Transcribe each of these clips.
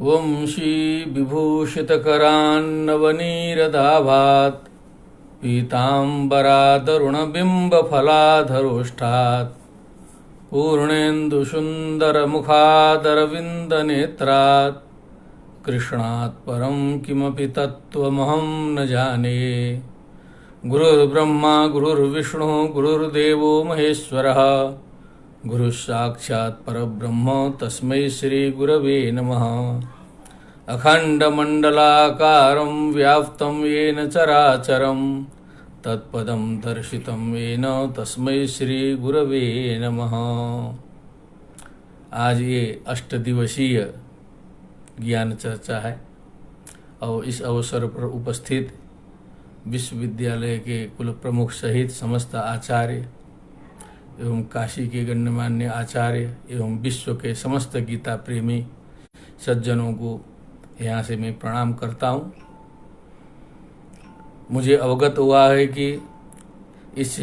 वंशी विभूषितकरान्नवनीरदाभात् पीताम्बरादरुणबिम्बफलाधरोष्ठात् पूर्णेन्दुसुन्दरमुखादरविन्दनेत्रात् कृष्णात् परं किमपि तत्त्वमहं न जाने। गुरुर्ब्रह्मा गुरुर्विष्णुः गुरुर्देवो महेश्वरः गुरुः साक्षात् परब्रह्म तस्मै श्री गुरवे नमः। अखण्डमण्डलाकारं व्याप्तं येन चराचरं तत्पदं दर्शितं येन तस्मै श्री गुरवे नमः। आज ये अष्टदिवसीय ज्ञान चर्चा है और इस अवसर पर उपस्थित विश्वविद्यालय के कुल प्रमुख सहित समस्त आचार्य एवं काशी के गण्यमान्य आचार्य एवं विश्व के समस्त गीता प्रेमी सज्जनों को यहाँ से मैं प्रणाम करता हूँ। मुझे अवगत हुआ है कि इस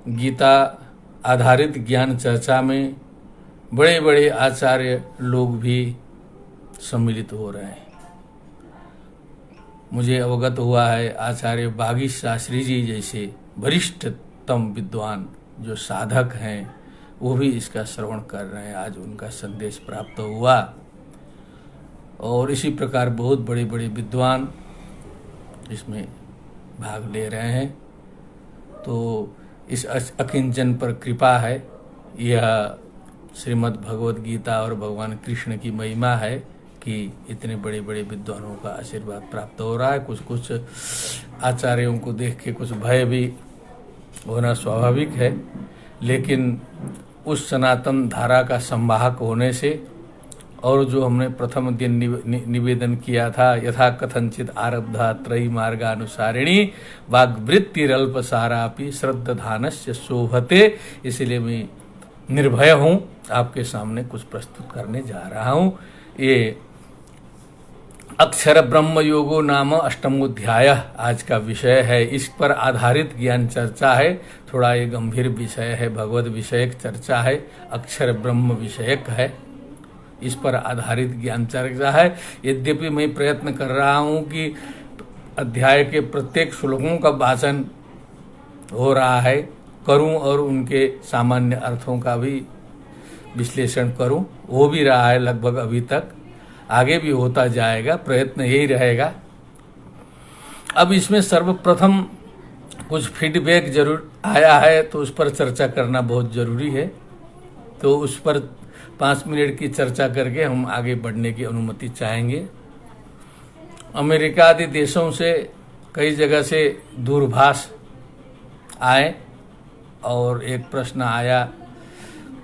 गीता आधारित ज्ञान चर्चा में बड़े बड़े आचार्य लोग भी सम्मिलित हो रहे हैं। मुझे अवगत हुआ है आचार्य बागीश शास्त्री जी जैसे वरिष्ठतम विद्वान जो साधक हैं वो भी इसका श्रवण कर रहे हैं। आज उनका संदेश प्राप्त हुआ और इसी प्रकार बहुत बड़े बड़े विद्वान इसमें भाग ले रहे हैं। तो इस अकिंचन पर कृपा है। यह श्रीमद् भगवद गीता और भगवान कृष्ण की महिमा है कि इतने बड़े बड़े विद्वानों का आशीर्वाद प्राप्त हो रहा है। कुछ कुछ आचार्यों को देख के कुछ भय भी होना स्वाभाविक है, लेकिन उस सनातन धारा का संवाहक होने से और जो हमने प्रथम दिन निवेदन किया था, यथा कथनचित आरब्धा त्रयी मार्गानुसारिणी वाग्वृत्तिरल्प सारापि श्रद्धानस्य शोभते, इसलिए मैं निर्भय हूँ आपके सामने कुछ प्रस्तुत करने जा रहा हूँ। ये अक्षर ब्रह्म योगो नाम अष्टमोध्याय आज का विषय है। इस पर आधारित ज्ञान चर्चा है। थोड़ा ये गंभीर विषय है, भगवत विषयक चर्चा है, अक्षर ब्रह्म विषयक है, इस पर आधारित ज्ञान चर्चा है। यद्यपि मैं प्रयत्न कर रहा हूँ कि अध्याय के प्रत्येक श्लोकों का वाचन हो रहा है करूँ और उनके सामान्य अर्थों का भी विश्लेषण करूँ, हो भी रहा है लगभग अभी तक, आगे भी होता जाएगा, प्रयत्न यही रहेगा। अब इसमें सर्वप्रथम कुछ फीडबैक जरूर आया है तो उस पर चर्चा करना बहुत ज़रूरी है। तो उस पर 5 मिनट की चर्चा करके हम आगे बढ़ने की अनुमति चाहेंगे। अमेरिका आदि देशों से कई जगह से दूरभाष आए और एक प्रश्न आया,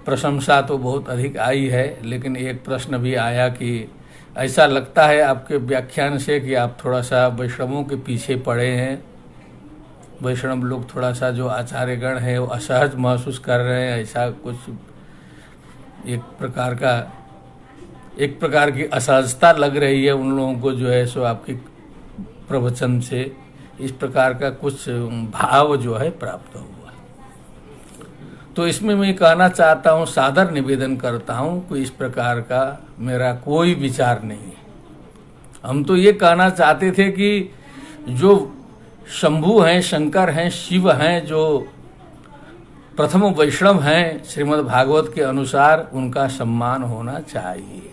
प्रशंसा तो बहुत अधिक आई है, लेकिन एक प्रश्न भी आया कि ऐसा लगता है आपके व्याख्यान से कि आप थोड़ा सा वैष्णवों के पीछे पड़े हैं। वैष्णव लोग थोड़ा सा जो आचार्यगण हैं वो असहज महसूस कर रहे हैं, ऐसा कुछ एक प्रकार की असहजता लग रही है उन लोगों को जो है सो आपके प्रवचन से, इस प्रकार का कुछ भाव जो है प्राप्त हुआ। तो इसमें मैं कहना चाहता हूँ, सादर निवेदन करता हूँ कि इस प्रकार का मेरा कोई विचार नहीं है। हम तो ये कहना चाहते थे कि जो शंभु हैं, शंकर हैं, शिव हैं, जो प्रथम वैष्णव हैं श्रीमद् भागवत के अनुसार, उनका सम्मान होना चाहिए,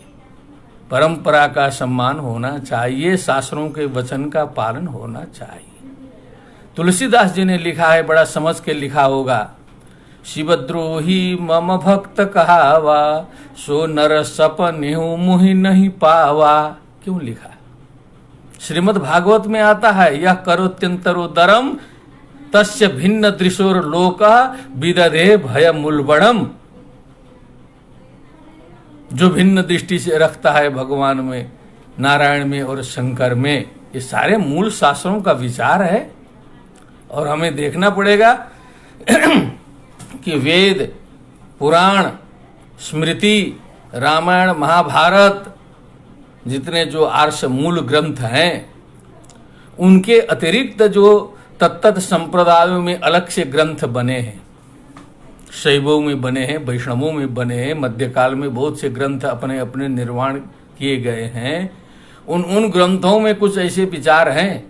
परंपरा का सम्मान होना चाहिए, शास्त्रों के वचन का पालन होना चाहिए। तुलसीदास जी ने लिखा है, बड़ा समझ के लिखा होगा, शिवद्रोही मम भक्त कहावा सो नर सपनेहु मुहि नहीं पावा। क्यों लिखा? श्रीमद् भागवत में आता है, यह करोत्यंतरोदरम तस्य भिन्न दृशोर लोका विदधे भय मूलबणम। जो भिन्न दृष्टि से रखता है भगवान में, नारायण में और शंकर में, ये सारे मूल शास्त्रों का विचार है। और हमें देखना पड़ेगा कि वेद, पुराण, स्मृति, रामायण, महाभारत जितने जो आर्ष मूल ग्रंथ हैं, उनके अतिरिक्त जो तत्त संप्रदायों में अलग से ग्रंथ बने हैं, शैवों में बने हैं, वैष्णवों में बने हैं, मध्यकाल में बहुत से ग्रंथ अपने अपने निर्माण किए गए हैं, उन ग्रंथों में कुछ ऐसे विचार हैं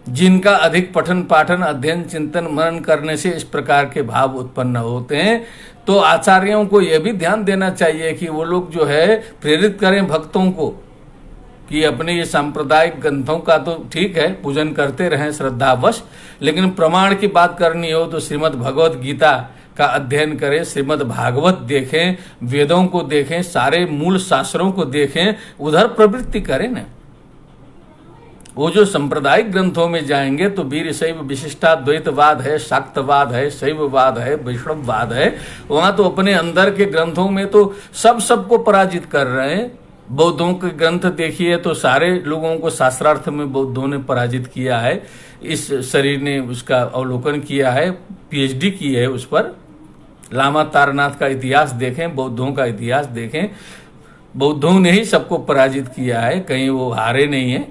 जिनका अधिक पठन पाठन अध्ययन चिंतन मनन करने से इस प्रकार के भाव उत्पन्न होते हैं। तो आचार्यों को यह भी ध्यान देना चाहिए कि वो लोग जो है प्रेरित करें भक्तों को कि अपने ये सांप्रदायिक ग्रंथों का तो ठीक है पूजन करते रहें श्रद्धावश, लेकिन प्रमाण की बात करनी हो तो श्रीमद् भगवत गीता का अध्ययन करें, श्रीमद् भागवत देखें, वेदों को देखें, सारे मूल शास्त्रों को देखें, उधर प्रवृत्ति करें ना। वो जो सांप्रदायिक ग्रंथों में जाएंगे तो वीर शैव विशिष्टाद्वैतवाद है, शाक्तवाद है, शैववाद है, वैष्णववाद है, वहां तो अपने अंदर के ग्रंथों में तो सबको पराजित कर रहे हैं। बौद्धों के ग्रंथ देखिए तो सारे लोगों को शास्त्रार्थ में बौद्धों ने पराजित किया है। इस शरीर ने उसका अवलोकन किया है, पीएचडी की है उस पर। लामा तारनाथ का इतिहास देखें, बौद्धों का इतिहास देखें, बौद्धों ने ही सबको पराजित किया है, कहीं वो हारे नहीं है।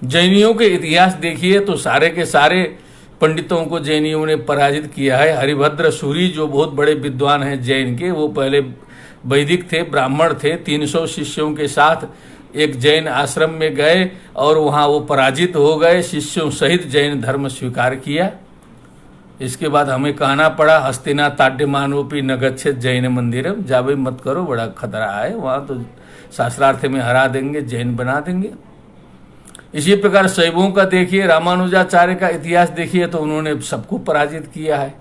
जैनियों के इतिहास देखिए तो सारे के सारे पंडितों को जैनियों ने पराजित किया है। हरिभद्र सूरी जो बहुत बड़े विद्वान हैं जैन के, वो पहले वैदिक थे, ब्राह्मण थे, 300 शिष्यों के साथ एक जैन आश्रम में गए और वहां वो पराजित हो गए, शिष्यों सहित जैन धर्म स्वीकार किया। इसके बाद हमें कहना पड़ा हस्तिना ताड्यमानोपि न गच्छेत जैन मंदिरम, जावे मत करो, बड़ा खतरा है, वहां तो शास्त्रार्थ में हरा देंगे, जैन बना देंगे। इसी प्रकार शैवों का देखिए, रामानुजाचार्य का इतिहास देखिए तो उन्होंने सबको पराजित किया है।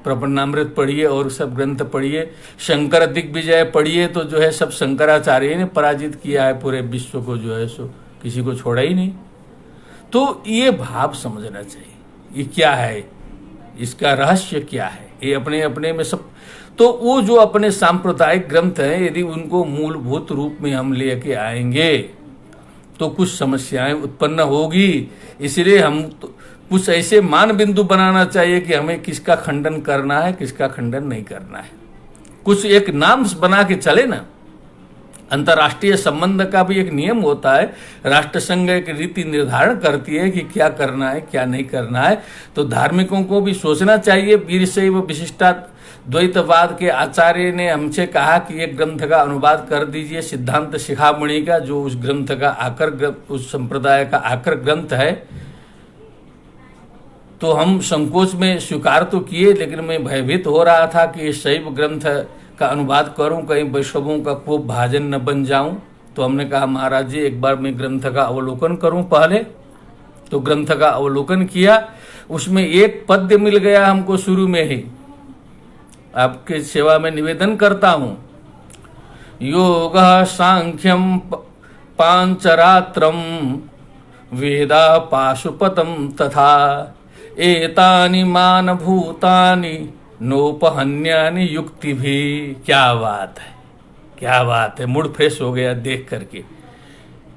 प्रपन्नामृत पढ़िए और सब ग्रंथ पढ़िए, शंकर दिग्विजय पढ़िए तो जो है सब शंकराचार्य ने पराजित किया है पूरे विश्व को, जो है सो किसी को छोड़ा ही नहीं। तो ये भाव समझना चाहिए, ये क्या है, इसका रहस्य क्या है, ये अपने अपने में सब। तो वो जो अपने सांप्रदायिक ग्रंथ हैं, यदि उनको मूलभूत रूप में हम लेके आएंगे तो कुछ समस्याएं उत्पन्न होगी। इसलिए हम तो कुछ ऐसे मान बिंदु बनाना चाहिए कि हमें किसका खंडन करना है, किसका खंडन नहीं करना है। कुछ एक नाम बना के चले ना। अंतर्राष्ट्रीय संबंध का भी एक नियम होता है, राष्ट्रसंघ एक रीति निर्धारण करती है कि क्या करना है क्या नहीं करना है। तो धार्मिकों को भी सोचना चाहिए। वीरशैव विशिष्टाद्वैतवाद के आचार्य ने हमसे कहा कि एक ग्रंथ का अनुवाद कर दीजिए, सिद्धांत शिखामणि का, जो उस ग्रंथ का आकर, उस संप्रदाय का आकर ग्रंथ है। तो हम संकोच में स्वीकार तो किए, लेकिन मैं भयभीत हो रहा था कि शैव ग्रंथ का अनुवाद करूं, कहीं वैष्णवों का कोप भाजन न बन जाऊं। तो हमने कहा महाराज जी एक बार मैं ग्रंथ का अवलोकन करूं पहले। तो ग्रंथ का अवलोकन किया, उसमें एक पद्य मिल गया हमको शुरू में ही। आपके सेवा में निवेदन करता हूं, योग सांख्यम पांचरात्रम वेदा पाशुपतम तथा एतानि मान भूतानि नोपहन्यानि युक्ति भी। क्या बात है, क्या बात है, मूड फ्रेश हो गया देख करके।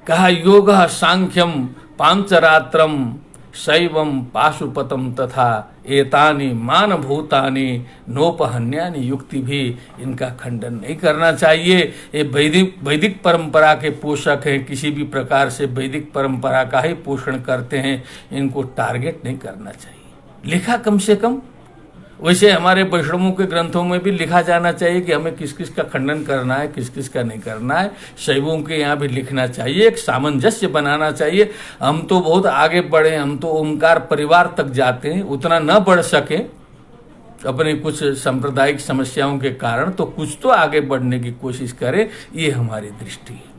कहा योग सांख्यम पांचरात्रम शैवम पाशुपतम तथा एतानि मान भूतानि नोपहन्यानि युक्ति भी। इनका खंडन नहीं करना चाहिए। ये वैदिक परंपरा के पोषक हैं, किसी भी प्रकार से वैदिक परंपरा का ही पोषण करते हैं, इनको टारगेट नहीं करना चाहिए। लिखा कम से कम, वैसे हमारे वैष्णवों के ग्रंथों में भी लिखा जाना चाहिए कि हमें किस किस का खंडन करना है, किस किस का नहीं करना है। शैवों के यहाँ भी लिखना चाहिए, एक सामंजस्य बनाना चाहिए। हम तो बहुत आगे बढ़े, हम तो ओमकार परिवार तक जाते हैं, उतना न बढ़ सके अपने कुछ सांप्रदायिक समस्याओं के कारण, तो कुछ तो आगे बढ़ने की कोशिश करें, ये हमारी दृष्टि है।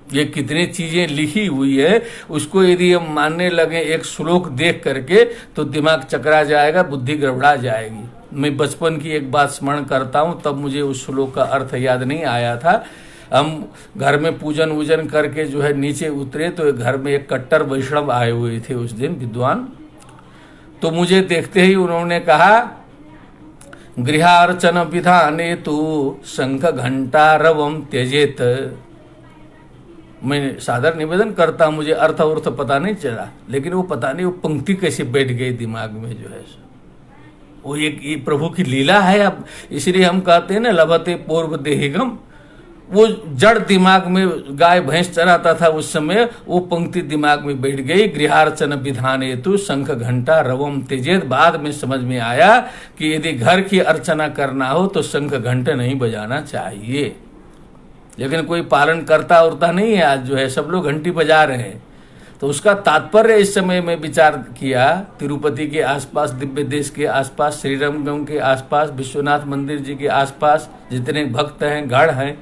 ये कितनी चीजें लिखी हुई है, उसको यदि हम मानने लगे एक श्लोक देख करके तो दिमाग चकरा जाएगा, बुद्धि गड़बड़ा जाएगी। मैं बचपन की एक बात स्मरण करता हूँ, तब मुझे उस श्लोक का अर्थ याद नहीं आया था। हम घर में पूजन वूजन करके जो है नीचे उतरे तो घर में एक कट्टर वैष्णव आए हुए थे उस दिन, विद्वान। तो मुझे देखते ही उन्होंने कहा गृहार्चन विधाने तु शंख घंटा रवम त्यजेत। मैं सादर निवेदन करता, मुझे अर्थ उर्थ पता नहीं चला, लेकिन वो पता नहीं वो पंक्ति कैसे बैठ गई दिमाग में, जो है वो एक ये प्रभु की लीला है। अब इसलिए हम कहते हैं ना लभते पूर्व देहिगम। वो जड़ दिमाग में गाय भैंस चराता था उस समय, वो पंक्ति दिमाग में बैठ गई। गृहार्चन विधान हेतु शंख घंटा रवम त्यजेत। बाद में समझ में आया कि यदि घर की अर्चना करना हो तो शंख घंटे नहीं बजाना चाहिए। लेकिन कोई पालन करता उरता नहीं है। आज जो है सब लोग घंटी बजा रहे हैं। तो उसका तात्पर्य इस समय में विचार किया, तिरुपति के आसपास, दिव्य देश के आसपास, श्रीरंगम के आसपास, विश्वनाथ मंदिर जी के आसपास जितने भक्त हैं, गढ़ हैं,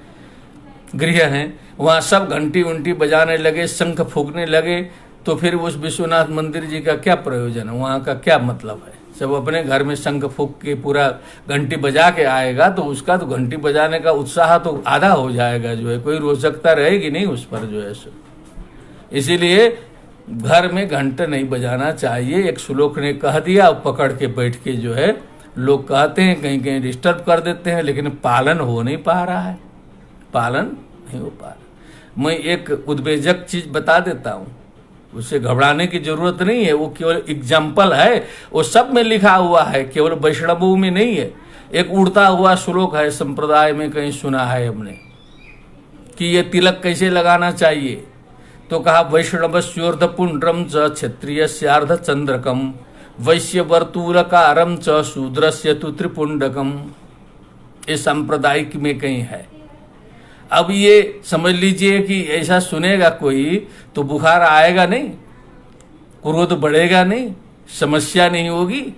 गृह हैं, वहाँ सब घंटी उंटी बजाने लगे, शंख फूकने लगे। तो फिर उस विश्वनाथ मंदिर जी का क्या प्रयोजन है, वहाँ का क्या मतलब है? सब अपने घर में शंख फूक के पूरा घंटी बजा के आएगा तो उसका तो घंटी बजाने का उत्साह तो आधा हो जाएगा, जो है कोई रोचकता रहेगी नहीं उस पर जो है सो। इसीलिए घर में घंटा नहीं बजाना चाहिए। एक श्लोक ने कह दिया, पकड़ के बैठ के जो है लोग कहते हैं, कहीं कहीं डिस्टर्ब कर देते हैं, लेकिन पालन हो नहीं पा रहा है, पालन नहीं हो पा रहा। मैं एक उद्वेजक चीज बता देता हूँ, उससे घबराने की जरूरत नहीं है, वो केवल एग्जाम्पल है, वो सब में लिखा हुआ है, केवल वैष्णवों में नहीं है। एक उड़ता हुआ श्लोक है, संप्रदाय में कहीं सुना है हमने कि ये तिलक कैसे लगाना चाहिए। तो कहा वैष्णवस्योर्ध पुंड्रम च क्षत्रियस्यार्ध चंद्रकम वैश्य वर्तुलकारम च शूद्रस्य तु त्रिपुंडकम। ये सांप्रदायिक में कहीं है। अब ये समझ लीजिए कि ऐसा सुनेगा कोई तो बुखार आएगा नहीं, क्रोध बढ़ेगा नहीं, समस्या नहीं होगी।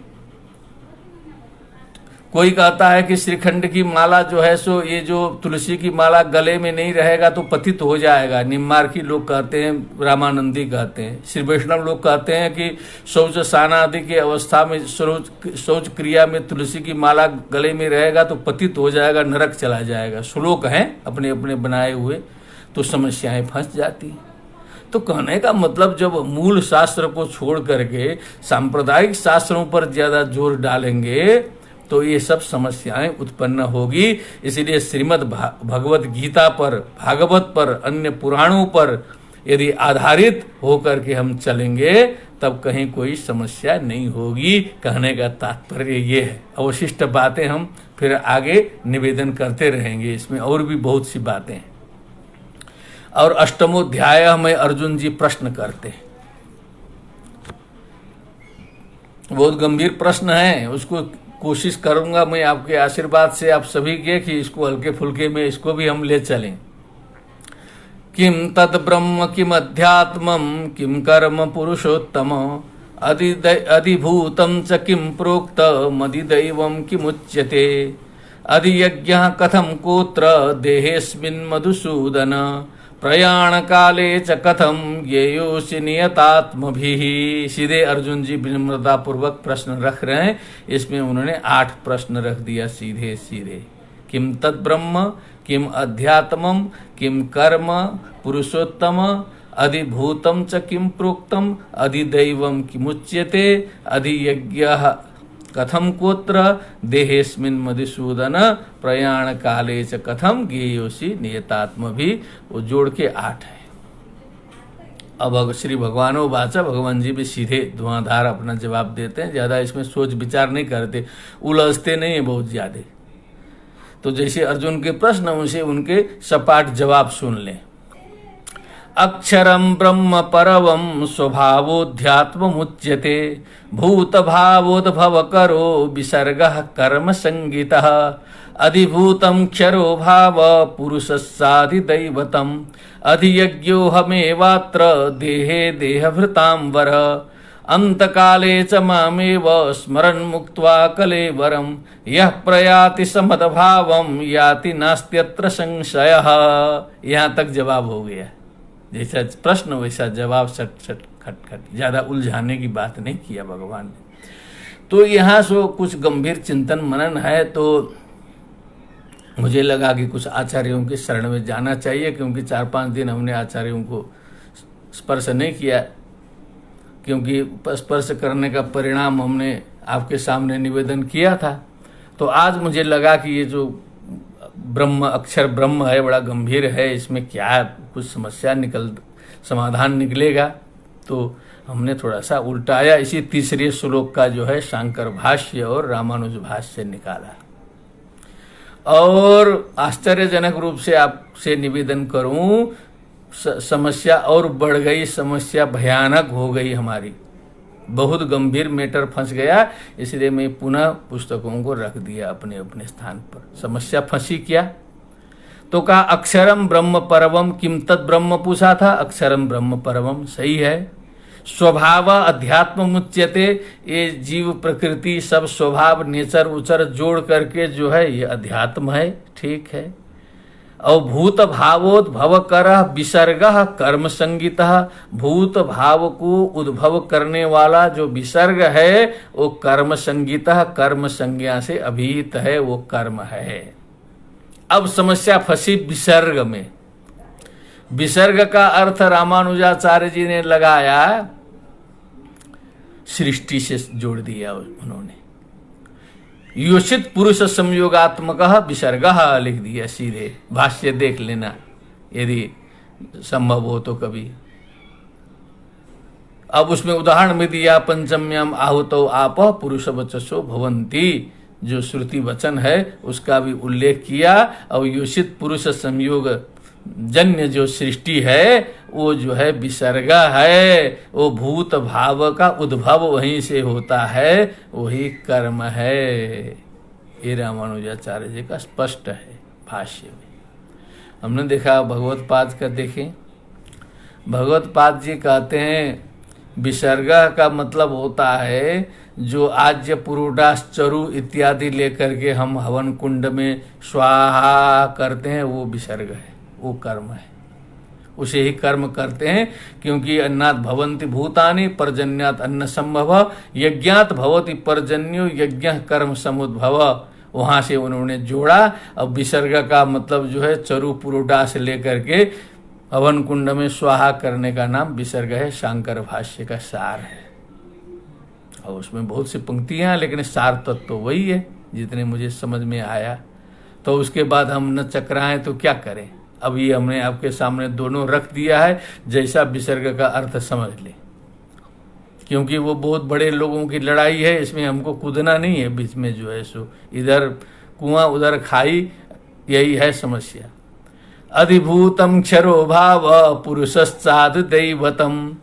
कोई कहता है कि श्रीखंड की माला जो है सो, ये जो तुलसी की माला गले में नहीं रहेगा तो पतित हो जाएगा। निम्मार्की लोग कहते हैं, रामानंदी कहते हैं, श्री वैष्णव लोग कहते हैं कि शौच साना आदि की अवस्था में, शौच क्रिया में तुलसी की माला गले में रहेगा तो पतित हो जाएगा, नरक चला जाएगा। श्लोक हैं अपने अपने बनाए हुए, तो समस्याएं फंस जाती। तो कहने का मतलब, जब मूल शास्त्र को छोड़ करके सांप्रदायिक शास्त्रों पर ज्यादा जोर डालेंगे तो ये सब समस्याएं उत्पन्न होगी। इसीलिए श्रीमद् भगवत गीता पर, भागवत पर, अन्य पुराणों पर यदि आधारित होकर के हम चलेंगे तब कहीं कोई समस्या नहीं होगी। कहने का तात्पर्य ये है। अवशिष्ट बातें हम फिर आगे निवेदन करते रहेंगे, इसमें और भी बहुत सी बातें हैं। और अष्टमोध्याय में अर्जुन जी प्रश्न करते हैं, बहुत गंभीर प्रश्न है, उसको कोशिश करूंगा मैं आपके आशीर्वाद से आप सभी के कि इसको हल्के फुल्के में इसको भी हम ले चलें। किम तद ब्रह्म किम अध्यात्मम किम कर्म पुरुषोत्तम अधिभूतम च किम प्रोक्त मदिदैवम किमुच्यते अधियज्ञः कथम कोत्र देहेस्मिन् मधुसूदन प्रयाण काले च कथम ज्ञेयोषि नियतात्मभिः। सीधे अर्जुन जी विनम्रता पूर्वक प्रश्न रख रहे हैं। इसमें उन्होंने 8 प्रश्न रख दिया सीधे सीधे। किम तत् ब्रह्म किम अध्यात्मम किम कर्म पुरुषोत्तम अधिभूतम च किम प्रोक्तम अधिदैवम किमुच्यते अधियज्ञः कथम कोत्र देहेस्मिन् मधुसूदन प्रयाण काले च कथम ज्ञेयोषि नियतात्म भी, वो जोड़ के 8 है। अब श्री भगवानो वाचा, भगवान जी भी सीधे धुआंधार अपना जवाब देते हैं, ज्यादा इसमें सोच विचार नहीं करते, उलझते नहीं है बहुत ज्यादा। तो जैसे अर्जुन के प्रश्न उनसे उनके सपाट जवाब सुन लें। अक्षरम ब्रह्म परवम स्वभावोध्यात्ममुच्यते भूत भावोद्भव करो विसर्गः कर्म संगीतः अधिभूतम क्षरो भाव पुरुषस्साधिदैवतम अधियज्ञोऽहमेवात्र देहे देहभृतांवर अंतकाले च मामेव स्मरन् मुक्त्वा कलेवरम यः प्रयाति समदभावम याति नास्त्यत्र संशयः। यहाँ तक जवाब हो गया। जैसा प्रश्न वैसा जवाब, सट सट खट खट, ज्यादा उलझाने की बात नहीं किया भगवान ने। तो यहाँ सो कुछ गंभीर चिंतन मनन है, तो मुझे लगा कि कुछ आचार्यों के शरण में जाना चाहिए, क्योंकि 4-5 दिन हमने आचार्यों को स्पर्श नहीं किया, क्योंकि स्पर्श करने का परिणाम हमने आपके सामने निवेदन किया था। तो आज मुझे लगा कि ये जो ब्रह्म, अक्षर ब्रह्म है, बड़ा गंभीर है, इसमें क्या कुछ समस्या समाधान निकलेगा। तो हमने थोड़ा सा उल्टाया, इसी तीसरे श्लोक का जो है शांकर भाष्य और रामानुज भाष्य निकाला। और आश्चर्यजनक रूप से आपसे निवेदन करूं, समस्या और बढ़ गई, समस्या भयानक हो गई हमारी, बहुत गंभीर मैटर फंस गया। इसलिए मैं पुनः पुस्तकों को रख दिया अपने अपने स्थान पर। समस्या फंसी क्या? तो कहा अक्षरम ब्रह्म परमम, किम तद ब्रह्म पूछा था, अक्षरम ब्रह्म परमम सही है। स्वभाव अध्यात्म मुच्यते, ये जीव प्रकृति सब स्वभाव नेचर उचर जोड़ करके जो है ये अध्यात्म है, ठीक है। और भूत भावोद्भव कर विसर्ग कर्म संगीत, भूत भाव को उद्भव करने वाला जो विसर्ग है वो कर्म संगीत, कर्म संज्ञा से अभिहित है, वो कर्म है। अब समस्या फंसी विसर्ग में। विसर्ग का अर्थ रामानुजाचार्य जी ने लगाया, सृष्टि से जोड़ दिया उन्होंने, योषित पुरुष संयोगात्मक विसर्ग लिख दिया सीधे। भाष्य देख लेना यदि संभव हो तो कभी। अब उसमें उदाहरण में दिया, पंचम्याम आहुतो आप पुरुष वचसो भवंती, जो श्रुति वचन है उसका भी उल्लेख किया। और योषित पुरुष संयोग जन्य जो सृष्टि है वो जो है विसर्ग है, वो भूत भाव का उद्भव वहीं से होता है, वही कर्म है। ये रामानुजाचार्य जी का स्पष्ट है भाष्य में। हमने देखा भगवत पाद का, देखें भगवत पाद जी कहते हैं विसर्ग का मतलब होता है जो आज्य पुरुडास चरु इत्यादि लेकर के हम हवन कुंड में स्वाहा करते हैं, वो विसर्ग है, वो कर्म है। उसे ही कर्म करते हैं, क्योंकि अन्नात् भवन्ति भूतानि पर्जन्यात् अन्न संभव, यज्ञात् भवति पर्जन्यो यज्ञ कर्म समुद्भव, वहां से उन्होंने जोड़ा। अब विसर्ग का मतलब जो है चरु पुरुडा से लेकर के हवन कुंड में स्वाहा करने का नाम विसर्ग है। शांकर भाष्य का सार है, और उसमें बहुत सी पंक्तियां हैं, लेकिन सार तत्व तो वही है जितने मुझे समझ में आया। तो उसके बाद हम न चकराएं तो क्या करें। अब ये हमने आपके सामने दोनों रख दिया है, जैसा विसर्ग का अर्थ समझ ले, क्योंकि वो बहुत बड़े लोगों की लड़ाई है, इसमें हमको कूदना नहीं है बीच में जो है सो, इधर कुआं उधर खाई, यही है समस्या। अधिभूतम क्षरो भाव पुरुषश्चाद दैवतम,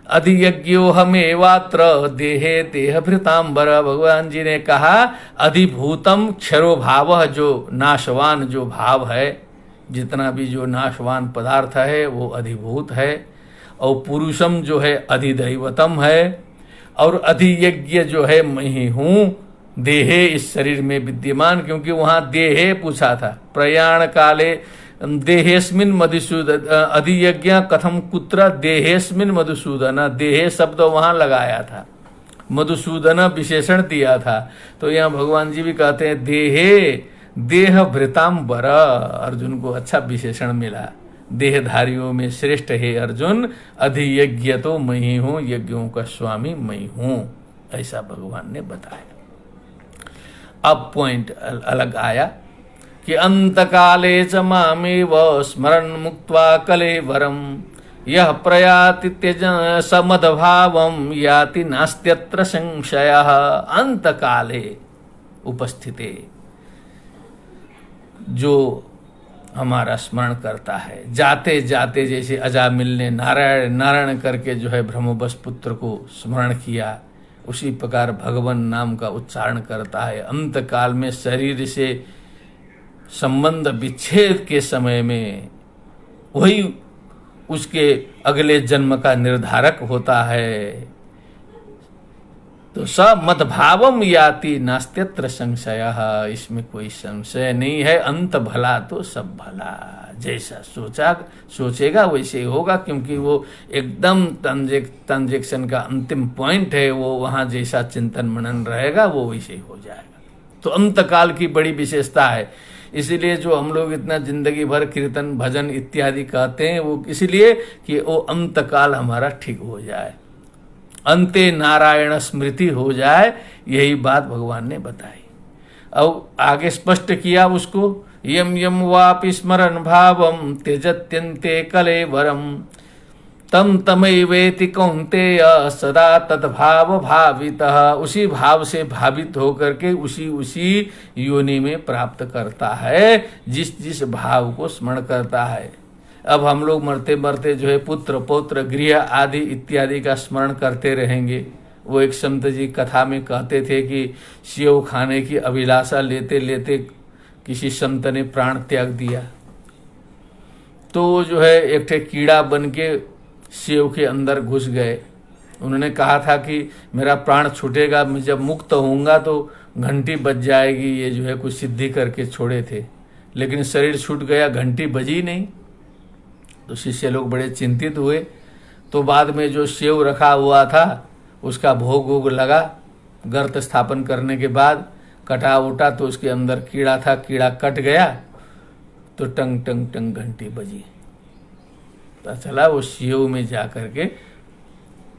अधियज्ञो हमेवात्र देहे देहभृतांबर। भगवान जी ने कहा अधिभूतम क्षरो भाव, जो नाशवान जो भाव है, जितना भी जो नाशवान पदार्थ है वो अधिभूत है। और पुरुषम जो है अधिदैवतम है, और अधियज्ञ जो है मैं ही हूँ, देहे इस शरीर में विद्यमान, क्योंकि वहाँ देहे पूछा था। प्रयाण काले देहेस्मिन मधुसूदन, अधियज्ञ कथम कुत्र देहेस्मिन मधुसूदन, देहे शब्द वहाँ लगाया था, मधुसूदन विशेषण दिया था। तो यहाँ भगवान जी भी कहते हैं देहे देह भृतांबर, अर्जुन को अच्छा विशेषण मिला, देहधारियों में श्रेष्ठ है अर्जुन, अधियज्ञ तो मैं ही हूँ, यज्ञों का स्वामी मैं हूँ, ऐसा भगवान ने बताया। अब पॉइंट अलग आया कि अंतकाले च मामेव स्मरन् मुक्त्वा कलेवरम, यह प्रयाति त्यज समदभावम याति नास्त्यत्र संशयः। अंतकाले उपस्थिते, जो हमारा स्मरण करता है, जाते जाते जैसे अजामिल ने नारायण नारायण करके जो है ब्रह्मवश पुत्र को स्मरण किया, उसी प्रकार भगवान नाम का उच्चारण करता है। अंतकाल में शरीर से संबंध विच्छेद के समय में वही उसके अगले जन्म का निर्धारक होता है। तो स मद्भावम याति नास्त्यत्र संशयः, इसमें कोई संशय नहीं है। अंत भला तो सब भला, जैसा सोचेगा वैसे ही होगा, क्योंकि वो एकदम ट्रांजेक्शन का अंतिम पॉइंट है, वो वहाँ जैसा चिंतन मनन रहेगा वो वैसे ही हो जाएगा। तो अंतकाल की बड़ी विशेषता है, इसीलिए जो हम लोग इतना जिंदगी भर कीर्तन भजन इत्यादि कहते हैं, वो इसलिए कि वो अंतकाल हमारा ठीक हो जाए, अंते नारायण स्मृति हो जाए, यही बात भगवान ने बताई। अब आगे स्पष्ट किया उसको, यम यम वापि स्मरण भावम त्यजत्यन्ते कलेवरम, तम तमैवेति कौन्तेय सदा तद्भाव भावितः। उसी भाव से भावित होकर के उसी योनि में प्राप्त करता है, जिस भाव को स्मरण करता है। अब हम लोग मरते मरते जो है पुत्र पौत्र गृह आदि इत्यादि का स्मरण करते रहेंगे। वो एक संत जी कथा में कहते थे कि सेव खाने की अभिलाषा लेते लेते किसी संत ने प्राण त्याग दिया, तो वो जो है एक ठे कीड़ा बन के सेव के अंदर घुस गए। उन्होंने कहा था कि मेरा प्राण छूटेगा, मैं जब मुक्त होऊंगा तो घंटी बज जाएगी, ये जो है कुछ सिद्धि करके छोड़े थे, लेकिन शरीर छूट गया, घंटी बजी नहीं। तो शिष्य लोग बड़े चिंतित हुए। तो बाद में जो सेव रखा हुआ था उसका भोग वोग लगा, गर्त स्थापन करने के बाद कटा उटा तो उसके अंदर कीड़ा था, कीड़ा कट गया तो टंग टंग टंग घंटी बजी। पता चला वो सेव में जा करके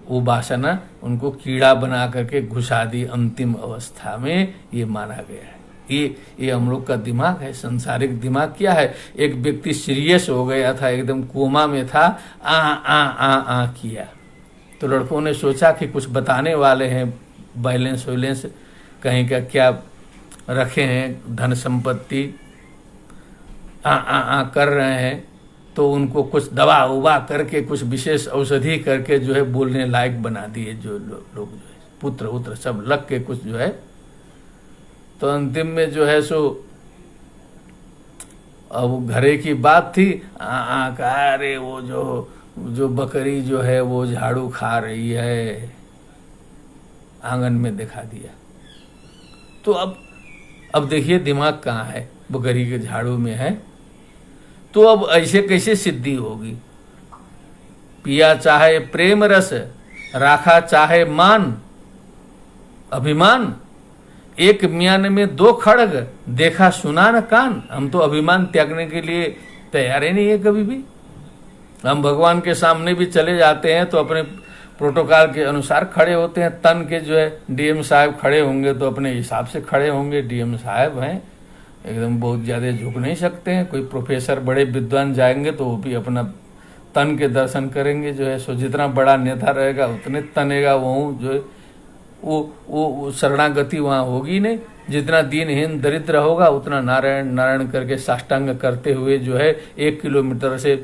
वो वासना उनको कीड़ा बना करके घुसा दी अंतिम अवस्था में, ये माना गया है। ये हम लोग का दिमाग है, संसारिक दिमाग क्या है। एक व्यक्ति सीरियस हो गया था, एकदम कोमा में था, आ किया, तो लड़कों ने सोचा कि कुछ बताने वाले हैं, बैलेंस वैलेंस कहीं का क्या रखे हैं, धन संपत्ति, आ कर रहे हैं, तो उनको कुछ दवा उबा करके कुछ विशेष औषधि करके जो है बोलने लायक बना दिए। जो लोग जो है पुत्र उत्र सब लग के कुछ जो है, तो अंतिम में जो है सो अब घरे की बात थी, अरे वो जो बकरी जो है वो झाड़ू खा रही है, आंगन में दिखा दिया। तो अब देखिए दिमाग कहाँ है, बकरी के झाड़ू में है। तो अब ऐसे कैसे सिद्धि होगी। पिया चाहे प्रेम रस, राखा चाहे मान अभिमान, एक म्यान में दो खड़ग, देखा सुना न कान। हम तो अभिमान त्यागने के लिए तैयार ही नहीं है कभी भी। हम भगवान के सामने भी चले जाते हैं तो अपने प्रोटोकॉल के अनुसार खड़े होते हैं। तन के जो है डीएम साहब खड़े होंगे तो अपने हिसाब से खड़े होंगे, डीएम साहब हैं, एकदम बहुत ज़्यादा झुक नहीं सकते हैं। कोई प्रोफेसर बड़े विद्वान जाएंगे तो वो भी अपना तन के दर्शन करेंगे जो है। सो जितना बड़ा नेता रहेगा उतने तनेगा, वो जो है वो शरणागति वहाँ होगी नहीं। जितना दीनहीन दरिद्र होगा उतना नारायण नारायण करके साष्टांग करते हुए जो है 1 किलोमीटर से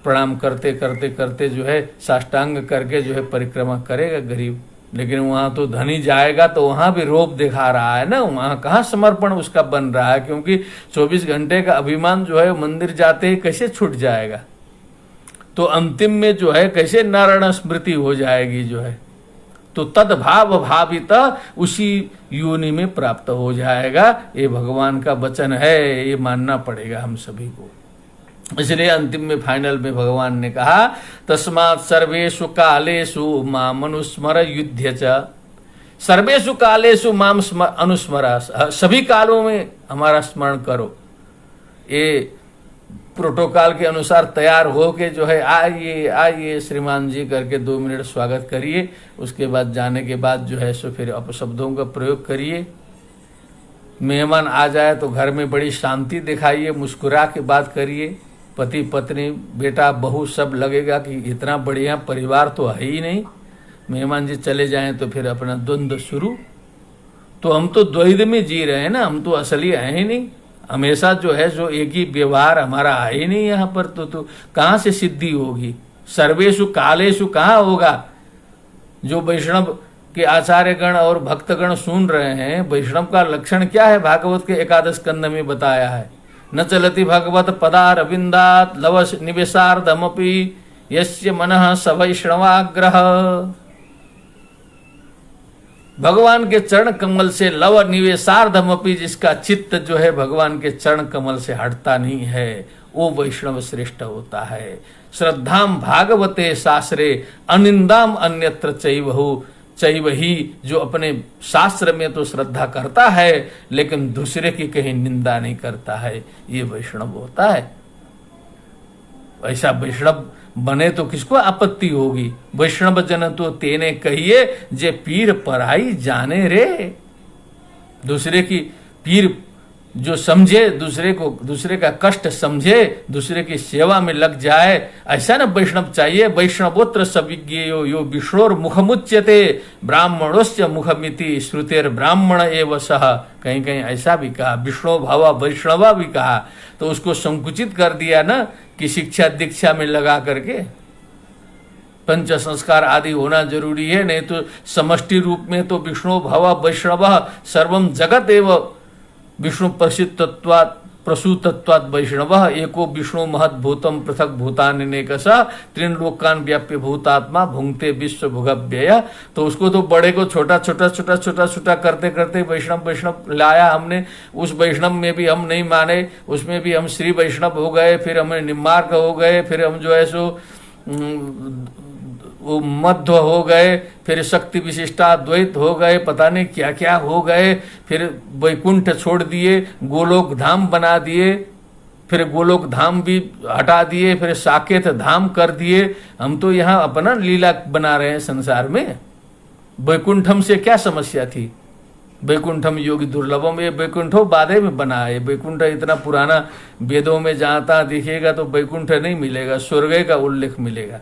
प्रणाम करते करते करते जो है साष्टांग करके जो है परिक्रमा करेगा गरीब। लेकिन वहाँ तो धनी जाएगा तो वहाँ भी रोप दिखा रहा है ना, वहाँ कहाँ समर्पण उसका बन रहा है, क्योंकि 24 घंटे का अभिमान जो है मंदिर जाते ही कैसे छूट जाएगा। तो अंतिम में जो है कैसे नारायण स्मृति हो जाएगी जो है, तो तद्भाव भावित उसी योनि में प्राप्त हो जाएगा। ये भगवान का वचन है, ये मानना पड़ेगा हम सभी को। इसलिए अंतिम में फाइनल में भगवान ने कहा तस्मात् सर्वेषु कालेषु माम अनुस्मर युध्य च। सर्वेषु कालेषु माम अनुस्मरा, सभी कालों में हमारा स्मरण करो। ये प्रोटोकॉल के अनुसार तैयार हो के जो है आइए आइए श्रीमान जी करके 2 मिनट स्वागत करिए। उसके बाद जाने के बाद जो है सो फिर अपशब्दों का प्रयोग करिए। मेहमान आ जाए तो घर में बड़ी शांति दिखाइए, मुस्कुरा के बात करिए। पति पत्नी बेटा बहू सब लगेगा कि इतना बढ़िया परिवार तो है ही नहीं। मेहमान जी चले जाएं तो फिर अपना द्वंद्व शुरू। तो हम तो द्वैध में जी रहे हैं ना, हम तो असली है ही नहीं। हमेशा जो है जो एक ही व्यवहार हमारा है ही नहीं यहाँ पर। तो कहाँ से सिद्धि होगी। सर्वेषु कालेषु कहाँ होगा। जो वैष्णव के आचार्यगण और भक्तगण सुन रहे हैं, वैष्णव का लक्षण क्या है भागवत के 11 स्कंद में बताया है। न चलति भगवत पदारविंदात लव निवेशार्धमपि यस्य मनः स वैष्णवाग्रह। भगवान के चरण कमल से लव निवेशार्धमपि, जिसका चित्त जो है भगवान के चरण कमल से हटता नहीं है, वो वैष्णव श्रेष्ठ होता है। श्रद्धाम भागवते शास्त्रे अनिंदाम अन्यत्र चैवहु वही, जो अपने शास्त्र में तो श्रद्धा करता है लेकिन दूसरे की कहीं निंदा नहीं करता है, ये वैष्णव होता है। ऐसा वैष्णव बने तो किसको आपत्ति होगी। वैष्णव जन तो तेने कहिए जे पीर पराई जाने रे। दूसरे की पीर जो समझे, दूसरे का कष्ट समझे, दूसरे की सेवा में लग जाए, ऐसा ना वैष्णव चाहिए। वैष्णवोत्र सविज्ञेयो यो विष्णोर मुखमुच्यते ब्राह्मणोस्य मुखमिति श्रुतेर ब्राह्मण एव सह। कहीं कहीं ऐसा भी कहा, विष्णु भावा वैष्णवा भी कहा, तो उसको संकुचित कर दिया ना कि शिक्षा दीक्षा में लगा करके पंच संस्कार आदि होना जरूरी है। नहीं तो समष्टि रूप में तो विष्णु भावा वैष्णव सर्वम जगत एव विष्णु प्रसिद्धत्वात् प्रसूतत्वाद वैष्णव एको विष्णु महद्भूतम पृथक भूतान्यनेकश त्रिन लोकान व्याप्य भूतात्मा भुंगते विश्व भुगव्यय। तो उसको तो बड़े को छोटा छोटा छोटा छोटा छोटा करते करते वैष्णव वैष्णव लाया हमने। उस वैष्णव में भी हम नहीं माने, उसमें भी हम श्री वैष्णव हो गए, फिर हमें निम्मार्क हो गए, फिर हम जो है सो वो मध्व हो गए, फिर शक्ति विशिष्टा द्वैत हो गए, पता नहीं क्या क्या हो गए, फिर वैकुंठ छोड़ दिए, गोलोक धाम बना दिए, फिर गोलोक धाम भी हटा दिए, फिर साकेत धाम कर दिए। हम तो यहाँ अपना लीला बना रहे हैं संसार में। वैकुंठम से क्या समस्या थी? वैकुंठम योगी दुर्लभम, ये वैकुंठो बाधे में बना है। वैकुंठ इतना पुराना, वेदों में जहाँ तहाँ दिखेगा तो वैकुंठ नहीं मिलेगा, स्वर्ग का उल्लेख मिलेगा।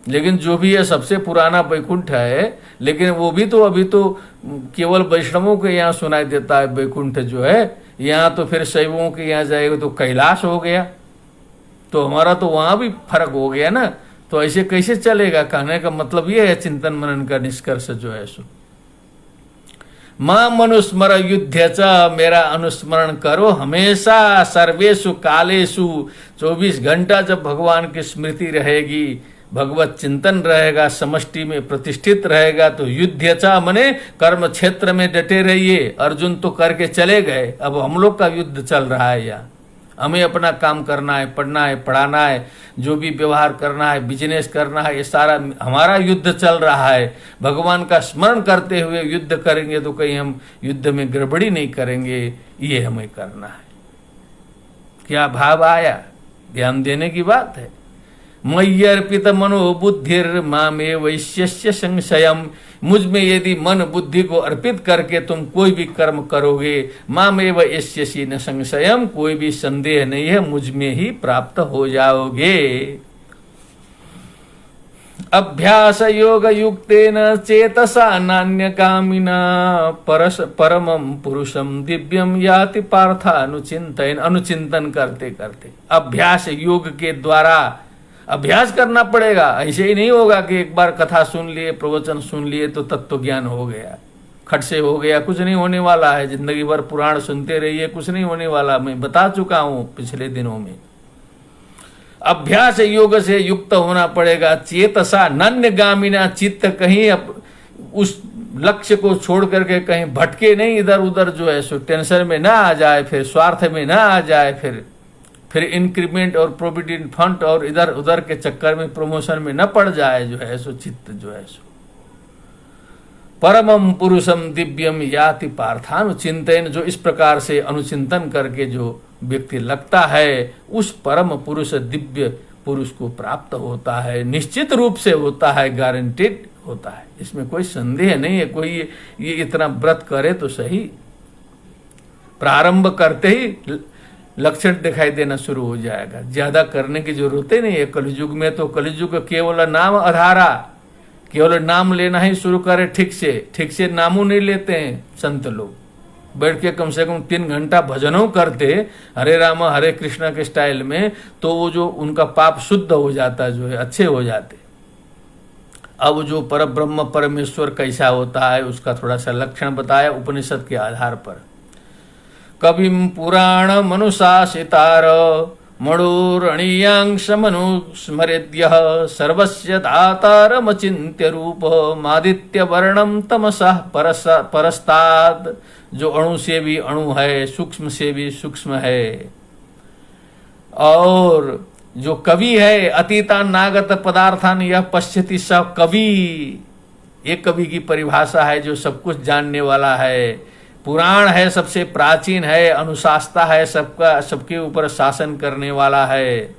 लेकिन जो भी है सबसे पुराना वैकुंठ है, लेकिन वो भी तो अभी तो केवल वैष्णवों के यहाँ सुनाई देता है वैकुंठ जो है। यहाँ तो फिर शैवों के यहाँ जाएगा तो कैलाश हो गया, तो हमारा तो वहां भी फर्क हो गया ना। तो ऐसे कैसे चलेगा? कहने का मतलब ये है चिंतन मनन का निष्कर्ष जो है सो मां मनुस्मर युद्ध च, मेरा अनुस्मरण करो हमेशा सर्वेशु कालेशु। 24 घंटा जब भगवान की स्मृति रहेगी, भगवत चिंतन रहेगा, समष्टि में प्रतिष्ठित रहेगा, तो युद्ध च मने कर्म क्षेत्र में डटे रहिए। अर्जुन तो करके चले गए, अब हम लोग का युद्ध चल रहा है। यहाँ हमें अपना काम करना है, पढ़ना है, पढ़ाना है, जो भी व्यवहार करना है, बिजनेस करना है, ये सारा हमारा युद्ध चल रहा है। भगवान का स्मरण करते हुए युद्ध करेंगे तो कहीं हम युद्ध में गड़बड़ी नहीं करेंगे, ये हमें करना है। क्या भाव आया? ध्यान देने की बात है। मय्यर्पित मनोबुद्धिर मामे वैश्य संशयम, मुझ में यदि मन बुद्धि को अर्पित करके तुम कोई भी कर्म करोगे, मामे वैश्यसी न संशयम, कोई भी संदेह नहीं है, मुझ में ही प्राप्त हो जाओगे। अभ्यास योग युक्तेन चेतसा नान्य कामिना परमं पुरुषम दिव्यम याति पार्थ अनुचिंतन। अनुचिंतन करते करते अभ्यास योग के द्वारा अभ्यास करना पड़ेगा। ऐसे ही नहीं होगा कि एक बार कथा सुन लिए, प्रवचन सुन लिए तो तत्व ज्ञान हो गया, खट से हो गया। कुछ नहीं होने वाला है। जिंदगी भर पुराण सुनते रहिए, कुछ नहीं होने वाला। मैं बता चुका हूं पिछले दिनों में। अभ्यास योग से युक्त होना पड़ेगा। चेतसा नन्यगामिना, चित्त कहीं उस लक्ष्य को छोड़ करके कहीं भटके नहीं, इधर उधर जो है सो टेंशन में ना आ जाए, फिर स्वार्थ में ना आ जाए, फिर इंक्रीमेंट और प्रोविडेंट फंड और इधर उधर के चक्कर में प्रमोशन में न पड़ जाए जो है सो। चित्त जो है सो परमम पुरुषम दिव्यम याति पार्थानुचिंतन, जो इस प्रकार से अनुचिंतन करके जो व्यक्ति लगता है उस परम पुरुष दिव्य पुरुष को प्राप्त होता है। निश्चित रूप से होता है, गारंटेड होता है, इसमें कोई संदेह नहीं है। कोई ये इतना व्रत करे तो सही, प्रारंभ करते ही लक्षण दिखाई देना शुरू हो जाएगा। ज्यादा करने की जरूरत ही नहीं है। कलयुग में तो कलयुग केवल नाम आधारा, केवल नाम लेना ही शुरू करे। ठीक से नामों नहीं लेते हैं संत लोग। बैठ के कम से कम 3 घंटा भजनों करते हरे राम हरे कृष्णा के स्टाइल में, तो वो जो उनका पाप शुद्ध हो जाता जो है, अच्छे हो जाते। अब जो पर ब्रह्म परमेश्वर कैसा होता है उसका थोड़ा सा लक्षण बताया उपनिषद के आधार पर। कविम पुराण मनुशासितार मणोरणीयांश मनुस्मरेद्य सर्वस्य दातारमचिन्त्य रूप मादित्य वर्णम तमसः परस्ताद। जो अणु से भी अणु है, सूक्ष्म से भी सूक्ष्म है, और जो कवि है अतीता नागत पदार्थान यह पश्यति स कवि। एक कवि की परिभाषा है जो सब कुछ जानने वाला है। पुराण है, सबसे प्राचीन है, अनुशासता है, सबके ऊपर शासन करने वाला है,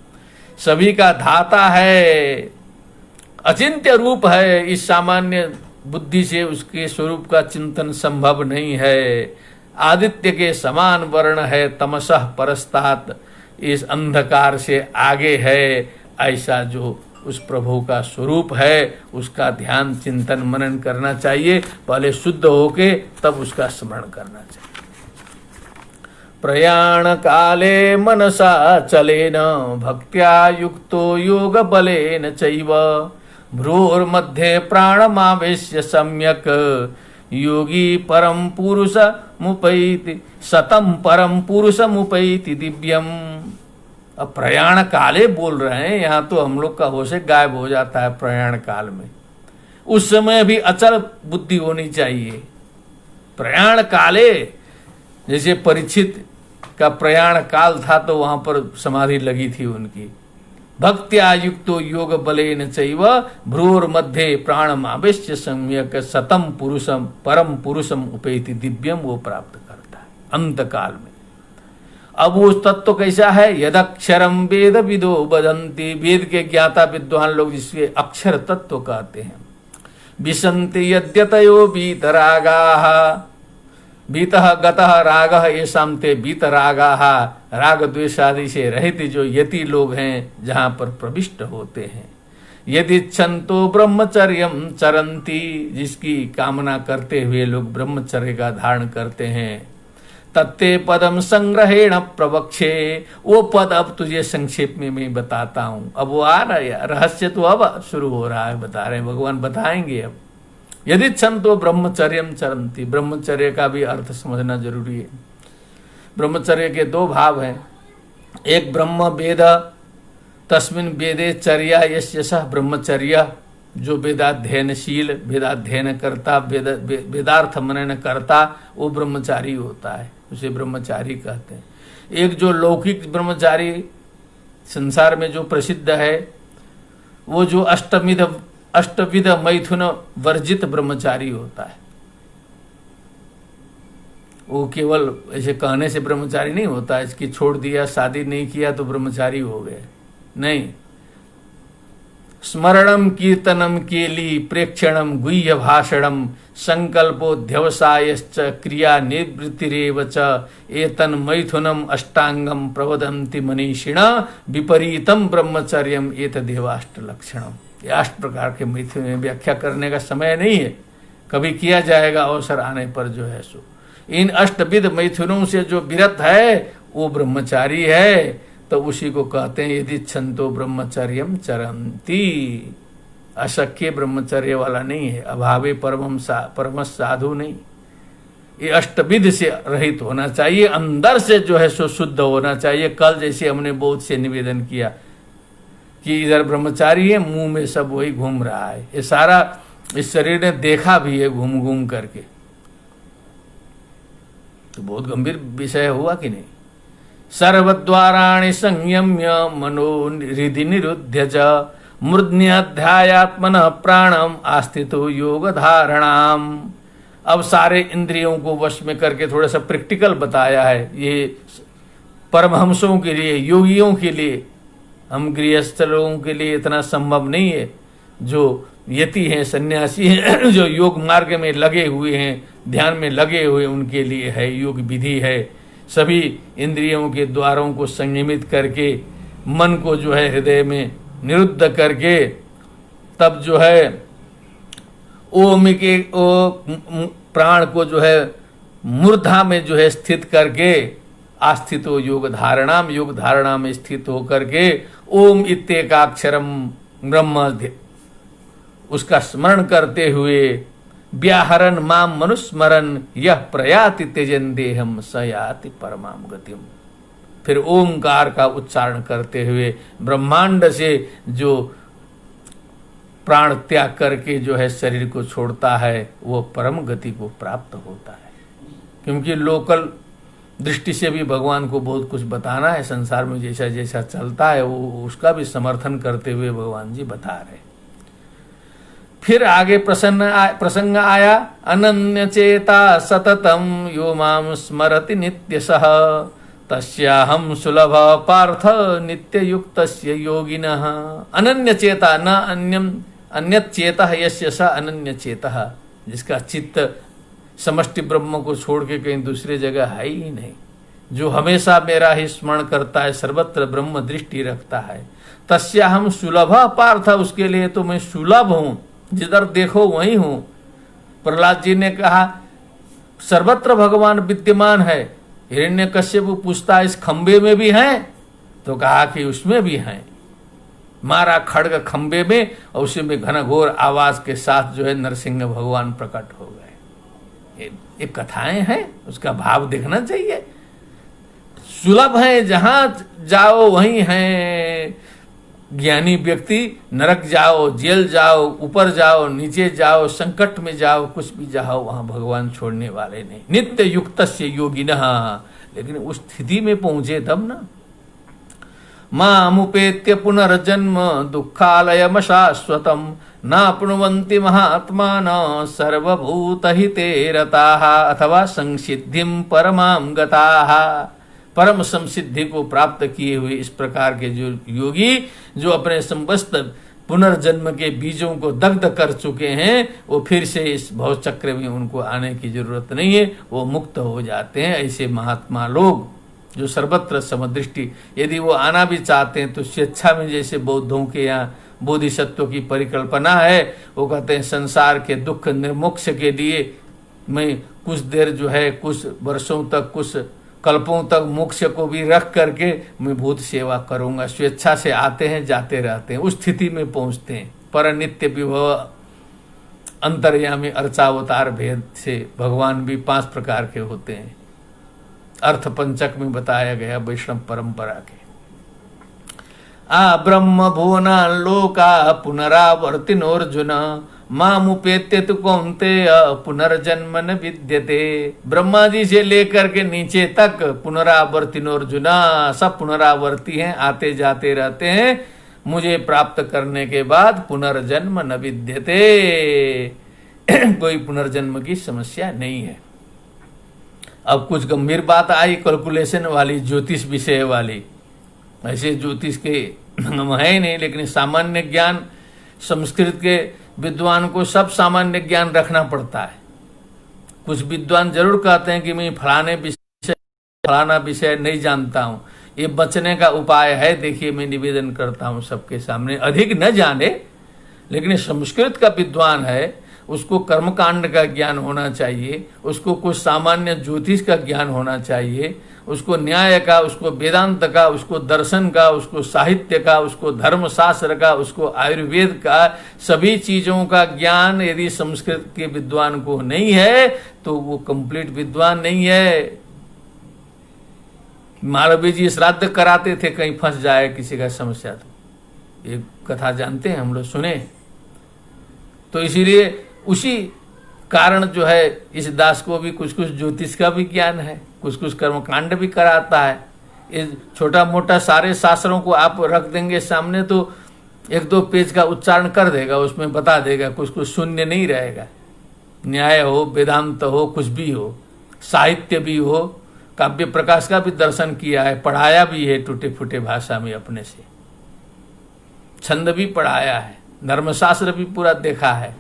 सभी का धाता है, अचिंत्य रूप है। इस सामान्य बुद्धि से उसके स्वरूप का चिंतन संभव नहीं है। आदित्य के समान वर्ण है, तमसः परस्तात, इस अंधकार से आगे है। ऐसा जो उस प्रभु का स्वरूप है उसका ध्यान चिंतन मनन करना चाहिए। पहले शुद्ध होके तब उसका स्मरण करना चाहिए। प्रयाण काले मनसा चलेन भक्त्या युक्तो योग बलेन चैव भ्रूर्मध्ये प्राणमावेश्य सम्यक योगी परम पुरुष मुपैति सतम परम पुरुष मुपैति दिव्यम। अब प्रयाण काले बोल रहे हैं, यहाँ तो हम लोग का होश गायब हो जाता है प्रयाण काल में। उस समय भी अचल बुद्धि होनी चाहिए। प्रयाण काले, जैसे परीक्षित का प्रयाण काल था तो वहां पर समाधि लगी थी उनकी। भक्त्या युक्तो योग बलेन चैव भ्रूर मध्य प्राणमावेश्य सम्यक सतम पुरुषम परम पुरुषम उपेति दिव्यम, वो प्राप्त करता है अंत काल में। अब वो तत्व कैसा है? यदक्षरम वेद विदो वदन्ति, वेद के ज्ञाता विद्वान लोग जिसके अक्षर तत्व कहते हैं। विसन्ति यद्यतयो वीतरागाः, बीतः गतः रागः येषां ते वीतरागाः, राग द्वेषादि से रहित जो यति लोग हैं जहां पर प्रविष्ट होते हैं। यदि छंतो ब्रह्मचर्यम चरंती, जिसकी कामना करते हुए लोग ब्रह्मचर्य का धारण करते हैं। तत्ते पदम संग्रहेण प्रवक्षे, वो पद अब तुझे संक्षेप में मैं बताता हूं। अब वो आ रहा है, रहस्य तो अब शुरू हो रहा है, बता रहे हैं भगवान, बताएंगे अब। यदि छंतो ब्रह्मचर्यम चरंती, ब्रह्मचर्य का भी अर्थ समझना जरूरी है। ब्रह्मचर्य के दो भाव हैं, एक ब्रह्म वेद तस्मिन् वेदे चर्या यस्य सः ब्रह्मचर्य, जो वेदाध्ययनशील, वेदाध्ययन करता, वेदार्थ मनन करता, वो ब्रह्मचारी होता है, उसे ब्रह्मचारी कहते हैं। एक जो लौकिक ब्रह्मचारी संसार में जो प्रसिद्ध है, वो जो अष्टविध मैथुन वर्जित ब्रह्मचारी होता है। वो केवल ऐसे कहने से ब्रह्मचारी नहीं होता, इसकी छोड़ दिया, शादी नहीं किया तो ब्रह्मचारी हो गए, नहीं। स्मरणम कीर्तनम केली प्रेक्षणम गुह्य भाषणम संकल्पोध्यवसायश्च क्रिया निवृत्तिरेव च एतन मैथुनम अष्टांगम प्रवदन्ति मनीषिणा विपरीतम ब्रह्मचर्यम एतदेवाष्ट लक्षणम। ये 8 प्रकार के मैथुन में व्याख्या करने का समय नहीं है, कभी किया जाएगा अवसर आने पर जो है सो। इन अष्टविध मैथुनों से जो विरत है वो ब्रह्मचारी है, तो उसी को कहते हैं यदि छंतो ब्रह्मचर्यम चरंती। अशक्य ब्रह्मचर्य वाला नहीं है, अभावे परम साधु नहीं। ये अष्टविध से रहित होना चाहिए, अंदर से जो है सो शुद्ध होना चाहिए। कल जैसे हमने बहुत से निवेदन किया कि इधर ब्रह्मचारी है, मुंह में सब वही घूम रहा है, ये सारा इस शरीर ने देखा भी है घूम घूम करके। तो बहुत गंभीर विषय हुआ कि नहीं। सर्वद्वाराणि संयम्य मनो हृदि निरुध्य च मूर्ध्न्याध्यायात्मनः प्राणम आस्थितो योग धारणाम। अब सारे इंद्रियों को वश में करके थोड़ा सा प्रैक्टिकल बताया है, ये परमहंसों के लिए, योगियों के लिए। हम गृहस्थ लोगों के लिए इतना संभव नहीं है, जो यति हैं, सन्यासी हैं, जो योग मार्ग में लगे हुए हैं, ध्यान में लगे हुए, उनके लिए है योग विधि है। सभी इंद्रियों के द्वारों को संयमित करके, मन को जो है हृदय में निरुद्ध करके, तब जो है ओम के प्राण को जो है मूर्धा में जो है स्थित करके, आस्थितो योग धारणाम, योग धारणा में स्थित होकर के ओम इत्येकाक्षरम ब्रह्म, उसका स्मरण करते हुए व्याहरन माम मनुस्मरन यह प्रयाति त्यजन देहम सयाति परमाम गतिम। फिर ओमकार का उच्चारण करते हुए ब्रह्मांड से जो प्राण त्याग करके जो है शरीर को छोड़ता है, वो परम गति को प्राप्त होता है। क्योंकि लोकल दृष्टि से भी भगवान को बहुत कुछ बताना है, संसार में जैसा जैसा चलता है वो उसका भी समर्थन करते हुए भगवान जी बता रहे। फिर आगे प्रसंग आया, अनन्य चेता सततम यो माम स्मरति नित्यशः तस्याहम सुलभ पार्थ नित्य युक्तस्य योगिनः। अनन्य चेता, न अन्यम अन्यत चेतः यस्य स अनन्य चेतः, जिसका चित्त समष्टि ब्रह्म को छोड़ के कहीं दूसरी जगह है ही नहीं, जो हमेशा मेरा ही स्मरण करता है, सर्वत्र ब्रह्म दृष्टि रखता है। तस्याहम सुलभ पार्थ, उसके लिए तो मैं सुलभ हूं, जिधर देखो वहीं हूं। प्रहलाद जी ने कहा सर्वत्र भगवान विद्यमान है। हिरण्यकश्यप पूछता इस खंबे में भी हैं? तो कहा कि उसमें भी हैं। मारा खड्ग खंबे में और उसी में घनघोर आवाज के साथ जो है नरसिंह भगवान प्रकट हो गए। ये कथाएं हैं, उसका भाव देखना चाहिए। सुलभ है, जहां जाओ वहीं है। ज्ञानी व्यक्ति नरक जाओ, जेल जाओ, ऊपर जाओ, नीचे जाओ, संकट में जाओ, कुछ भी जाओ, वहां भगवान छोड़ने वाले नहीं। नित्य युक्तस्य योगिनः, लेकिन उस स्थिति में पहुंचे तब ना। मामुपेत्य पुनर्जन्म दुःखालयम शाश्वतम नाप्नुवन्ति महात्मानः सर्वभूतहिते रताः, अथवा संसिद्धिं परमां गताः। परम संसिद्धि को प्राप्त किए हुए इस प्रकार के जो योगी, जो अपने समस्त पुनर्जन्म के बीजों को दग्ध कर चुके हैं, वो फिर से इस भव चक्र में उनको आने की जरूरत नहीं है, वो मुक्त हो जाते हैं। ऐसे महात्मा लोग जो सर्वत्र समदृष्टि, यदि वो आना भी चाहते हैं तो स्वेच्छा में, जैसे बौद्धों के यहाँ बोधिसत्व की परिकल्पना है, वो कहते हैं संसार के दुख निर्मोक्ष के लिए मैं कुछ देर जो है, कुछ वर्षों तक, कुछ कल्पों तक मोक्ष को भी रख करके मैं भूत सेवा करूंगा। स्वेच्छा से आते हैं, जाते रहते हैं, उस स्थिति में पहुंचते हैं। पर नित्य विभव अंतर्यामी अर्चावतार भेद से भगवान भी 5 प्रकार के होते हैं, अर्थ पंचक में बताया गया वैष्णव परंपरा के। आ ब्रह्म भुवना लोका पुनरावर्तिनोर्जुन मामुपेत्य तु कौन्तेय पुनर्जन्म न विद्यते। ब्रह्मा जी से लेकर के नीचे तक पुनरावर्तिनोर्जुना, सब पुनरावर्ती हैं, आते जाते रहते हैं। मुझे प्राप्त करने के बाद पुनर्जन्म न विद्यते, कोई पुनर्जन्म की समस्या नहीं है। अब कुछ गंभीर बात आई, कैलकुलेशन वाली, ज्योतिष विषय वाली। ऐसे ज्योतिष के हम है नहीं, लेकिन सामान्य ज्ञान, संस्कृत के विद्वान को सब सामान्य ज्ञान रखना पड़ता है। कुछ विद्वान जरूर कहते हैं कि मैं फलाना विषय नहीं जानता हूं, ये बचने का उपाय है। देखिए, मैं निवेदन करता हूं सबके सामने, अधिक न जाने, लेकिन संस्कृत का विद्वान है, उसको कर्मकांड का ज्ञान होना चाहिए, उसको कुछ सामान्य ज्योतिष का ज्ञान होना चाहिए, उसको न्याय का, उसको वेदांत का, उसको दर्शन का, उसको साहित्य का, उसको धर्मशास्त्र का, उसको आयुर्वेद का, सभी चीजों का ज्ञान यदि संस्कृत के विद्वान को नहीं है तो वो कंप्लीट विद्वान नहीं है। मालवीय जी श्राद्ध कराते थे, कहीं फंस जाए किसी का समस्या तो, ये कथा जानते हैं हम लोग, सुने। तो इसीलिए उसी कारण जो है इस दास को भी कुछ कुछ ज्योतिष का भी ज्ञान है, कुछ कुछ कर्मकांड भी कराता है। ये छोटा मोटा सारे शास्त्रों को आप रख देंगे सामने तो 1-2 पेज का उच्चारण कर देगा, उसमें बता देगा, कुछ कुछ शून्य नहीं रहेगा। न्याय हो, वेदांत हो, कुछ भी हो, साहित्य भी हो, काव्य प्रकाश का भी दर्शन किया है, पढ़ाया भी है टूटे फूटे भाषा में अपने से, छंद भी पढ़ाया है, धर्मशास्त्र भी पूरा देखा है,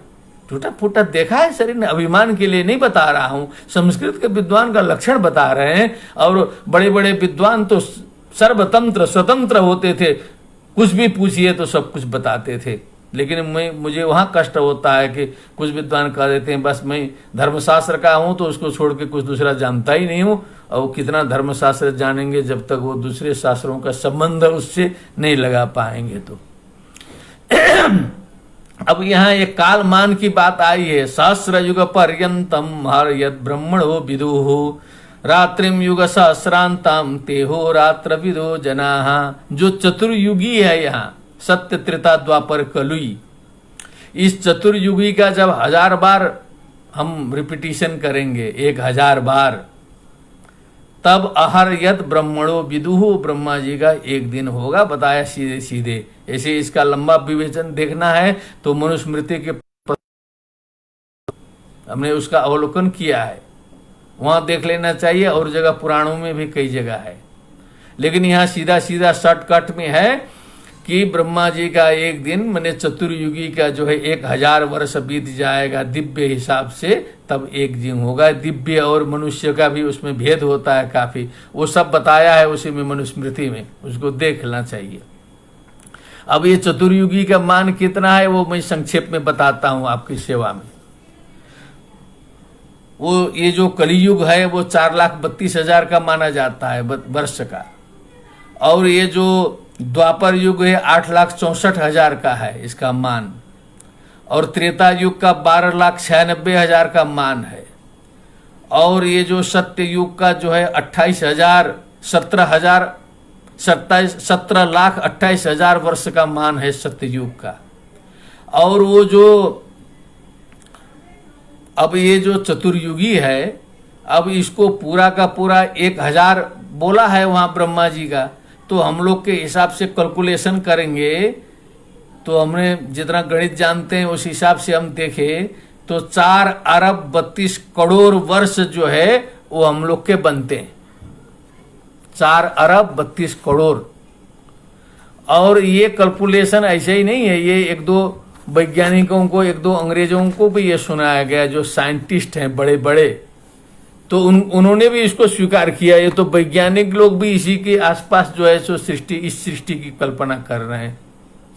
टूटा फूटा देखा है शरीर ने। अभिमान के लिए नहीं बता रहा हूं, संस्कृत के विद्वान का लक्षण बता रहे हैं। और बड़े बड़े विद्वान तो सर्वतंत्र स्वतंत्र होते थे, कुछ भी पूछिए तो सब कुछ बताते थे। लेकिन मुझे वहां कष्ट होता है कि कुछ विद्वान कह देते हैं बस मैं धर्मशास्त्र का हूं तो उसको छोड़ के कुछ दूसरा जानता ही नहीं हूं। और कितना धर्मशास्त्र जानेंगे जब तक वो दूसरे शास्त्रों का संबंध उससे नहीं लगा पाएंगे। तो अब यहाँ एक कालमान की बात आई है। सहस्र युग पर्यंतम हर यद ब्रह्मणो विदुहु रात्रिम युग सहस्रांतम तेहो रात्र विदो जनाः। जो चतुर्युगी है यहाँ, सत्य त्रेता द्वापर कलुई, इस चतुर्युगी का जब 1000 बार हम रिपीटिशन करेंगे, 1000 बार, तब अहर यद ब्रह्मणो विदुहु, ब्रह्मा जी का एक दिन होगा, बताया सीधे सीधे। ऐसे इसका लंबा विवेचन देखना है तो मनुस्मृति के हमने उसका अवलोकन किया है, वहां देख लेना चाहिए। और जगह पुराणों में भी कई जगह है, लेकिन यहाँ सीधा सीधा शॉर्टकट में है कि ब्रह्मा जी का एक दिन, माने चतुर्युगी का जो है 1000 वर्ष बीत जाएगा दिव्य हिसाब से, तब एक दिन होगा। दिव्य और मनुष्य का भी उसमें भेद होता है काफी, वो सब बताया है उसी में मनुस्मृति में, उसको देखना चाहिए। अब ये चतुर्युगी का मान कितना है वो मैं संक्षेप में बताता हूं आपकी सेवा में। वो ये जो कलियुग है वो 4,32,000 का माना जाता है वर्ष का, और ये जो द्वापर युग है 8,64,000 का है इसका मान, और त्रेता युग का 12,96,000 का मान है, और ये जो सत्य युग का जो है 17,28,000 वर्ष का मान है सत्य युग का। और वो जो अब ये जो चतुर्युगी है, अब इसको पूरा का पूरा 1,000 बोला है वहां ब्रह्मा जी का। तो हम लोग के हिसाब से कैलकुलेशन करेंगे तो हमने जितना गणित जानते हैं उस हिसाब से हम देखें तो 4 अरब 32 करोड़ वर्ष जो है वो हम लोग के बनते हैं। 4 अरब 32 करोड़। और ये कैलकुलेशन ऐसे ही नहीं है, ये एक दो वैज्ञानिकों को, एक दो अंग्रेजों को भी ये सुनाया गया जो साइंटिस्ट हैं बड़े बड़े, तो उन्होंने भी इसको स्वीकार किया। ये तो वैज्ञानिक लोग भी इसी के आसपास जो है सो इस सृष्टि की कल्पना कर रहे हैं।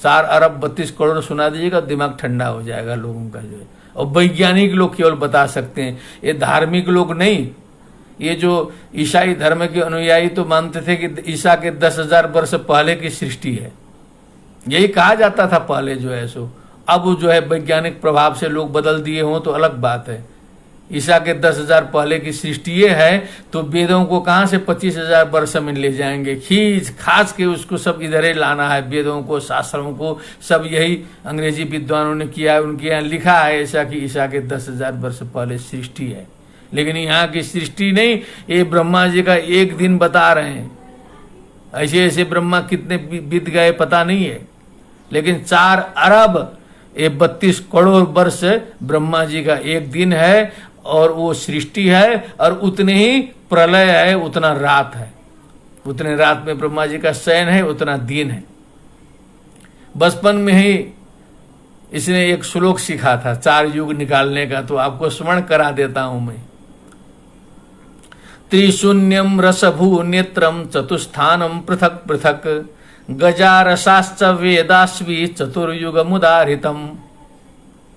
4 अरब 32 करोड़ सुना दीजिएगा, दिमाग ठंडा हो जाएगा लोगों का जो है। और वैज्ञानिक लोग केवल बता सकते हैं, ये धार्मिक लोग नहीं। ये जो ईसाई धर्म के अनुयायी तो मानते थे कि ईसा के 10,000 वर्ष पहले की सृष्टि है, यही कहा जाता था पहले जो है सो। अब जो है वैज्ञानिक प्रभाव से लोग बदल दिए हों तो अलग बात है। ईसा के 10,000 पहले की सृष्टि ये है तो वेदों को कहां से 25,000 वर्ष में ले जाएंगे, खींच खास के उसको सब इधर ही लाना है। वेदों को, शास्त्रों को, सब यही अंग्रेजी विद्वानों ने किया है। उनके यहाँ लिखा है ऐसा कि ईसा के 10,000 वर्ष पहले सृष्टि है, लेकिन यहाँ की सृष्टि नहीं, ये ब्रह्मा जी का एक दिन बता रहे हैं। ऐसे ऐसे ब्रह्मा कितने बीत गए पता नहीं है, लेकिन 4 अरब 32 करोड़ वर्ष ब्रह्मा जी का एक दिन है और वो सृष्टि है। और उतने ही प्रलय है, उतना रात है। उतने रात में ब्रह्मा जी का शयन है, उतना दिन है। बचपन में ही इसने एक श्लोक सीखा था 4 युग निकालने का, तो आपको स्मरण करा देता हूं मैं। त्रिशून्यम रसभू नेत्रम चतुस्थानम पृथक पृथक गजा रसाश्च वेदाश्वी चतुर्युग मुदारितम।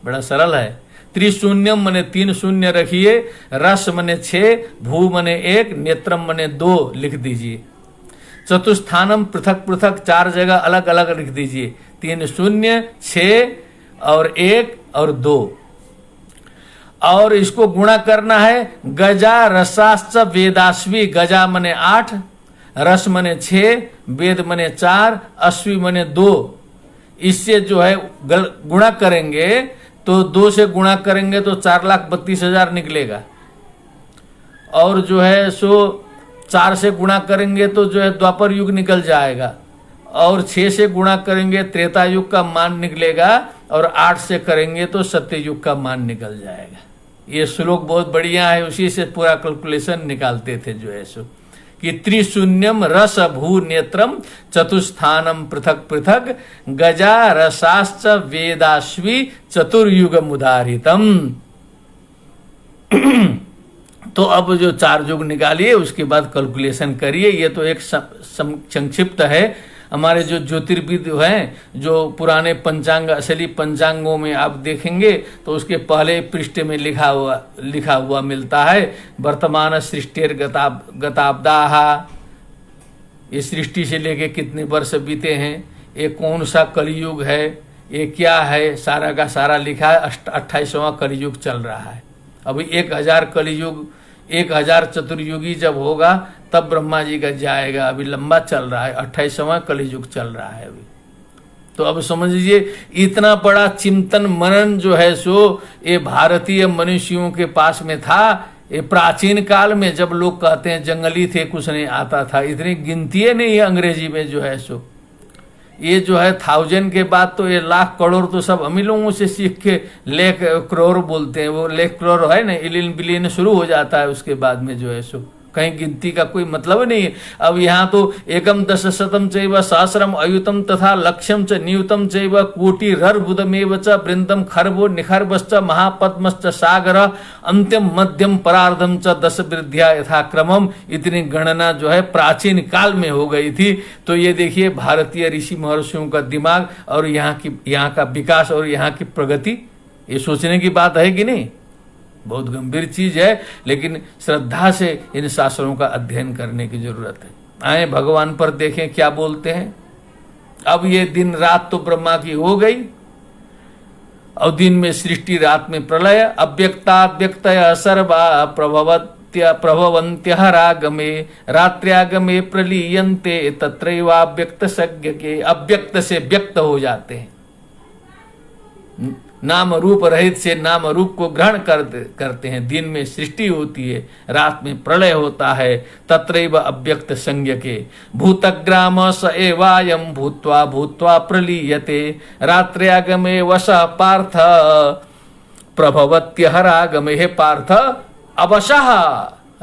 बड़ा सरल है। त्रिशून्यम मने 3 शून्य रखिए, रस मने 6, भू मने 1, नेत्रम मने 2 लिख दीजिए। चतुस्थानम पृथक पृथक 4 जगह अलग अलग लिख दीजिए। 3 शून्य, 6 और 1 और 2। और इसको गुणा करना है। गजा रसाश्च वेदाश्वी, गजा मने 8, रस मने 6, वेद मने 4, अश्वी मने 2। इससे जो है गुणा करेंगे तो 2 से गुणा करेंगे तो 4,32,000 निकलेगा। और जो है सो 4 से गुणा करेंगे तो जो है द्वापर युग निकल जाएगा। और 6 से गुणा करेंगे त्रेता युग का मान निकलेगा। और 8 से करेंगे तो सत्य युग का मान निकल जाएगा। ये श्लोक बहुत बढ़िया है, उसी से पूरा कैलकुलेशन निकालते थे जो है सो कि त्रिशून्यम रस भू नेत्रम चतुस्थानम पृथक पृथक गजा रसाश्च वेदाश्वी चतुर्युग मुदारितम। तो अब जो 4 युग निकालिए, उसके बाद कैलकुलेशन करिए। ये तो एक संक्षिप्त है। हमारे जो ज्योतिर्विद हैं, जो पुराने पंचांग, असली पंचांगों में आप देखेंगे तो उसके पहले पृष्ठ में लिखा हुआ मिलता है वर्तमान सृष्टिर गताब्दाः। ये सृष्टि से लेके कितने वर्ष बीते हैं, ये कौन सा कलयुग है, ये क्या है, सारा का सारा लिखा है। 28वां कलयुग चल रहा है। अभी 1000 कलयुग, 1000 चतुर्युगी जब होगा तब ब्रह्मा जी का जाएगा। अभी लंबा चल रहा है, 28वां कलयुग चल रहा है अभी। तो अब समझ लीजिए इतना बड़ा चिंतन मनन जो है सो ये भारतीय मनुष्यों के पास में था। ये प्राचीन काल में जब लोग कहते हैं जंगली थे, कुछ नहीं आता था, इतनी गिनती नहीं है अंग्रेजी में जो है सो। ये जो है 1000 के बाद तो ये लाख करोड़ तो सब हम ही लोगों से सीख के लेख करोड़ बोलते हैं। वो लेख करोड़ है ना, इलियन बिलियन शुरू हो जाता है उसके बाद में जो है सो। कहीं गिनती का कोई मतलब नहीं है। अब यहाँ तो एकम दश शतम चैव सहस्रम अयुतम तथा लक्ष्यम च नियुतम चैव कोटिरर्बुदमेव च वृंदम खर्बो निखर्बश्च महापद्मश्च सागर अंत्यम मध्यम परार्धम च 10 वृद्धिया यथाक्रमम। इतनी गणना जो है प्राचीन काल में हो गई थी। तो ये देखिए भारतीय ऋषि महर्षियों का दिमाग और यहाँ का विकास और यहाँ की प्रगति, ये सोचने की बात है कि नहीं। बहुत गंभीर चीज है, लेकिन श्रद्धा से इन शास्त्रों का अध्ययन करने की जरूरत है। आए भगवान पर देखें क्या बोलते हैं। अब ये दिन रात तो ब्रह्मा की हो गई, और दिन में सृष्टि, रात में प्रलय। अव्यक्ताद्यक्तय सर्वा प्रभवन्त्यः रागमे रात्र्यागमे प्रलीयन्ते तत्रैवाव्यक्त सज्ञ के। अव्यक्त से व्यक्त हो जाते हैं, नाम रूप रहित से नाम रूप को ग्रहण करते हैं। दिन में सृष्टि होती है, रात में प्रलय होता है। तत्रैव अव्यक्त संज्ञ के। भूतग्राम स एवायं भूत्वा भूत्वा प्रलीयते रात्र्यागमे वश पार्थ प्रभवत्यः रागमे। हे पार्थ, अवशः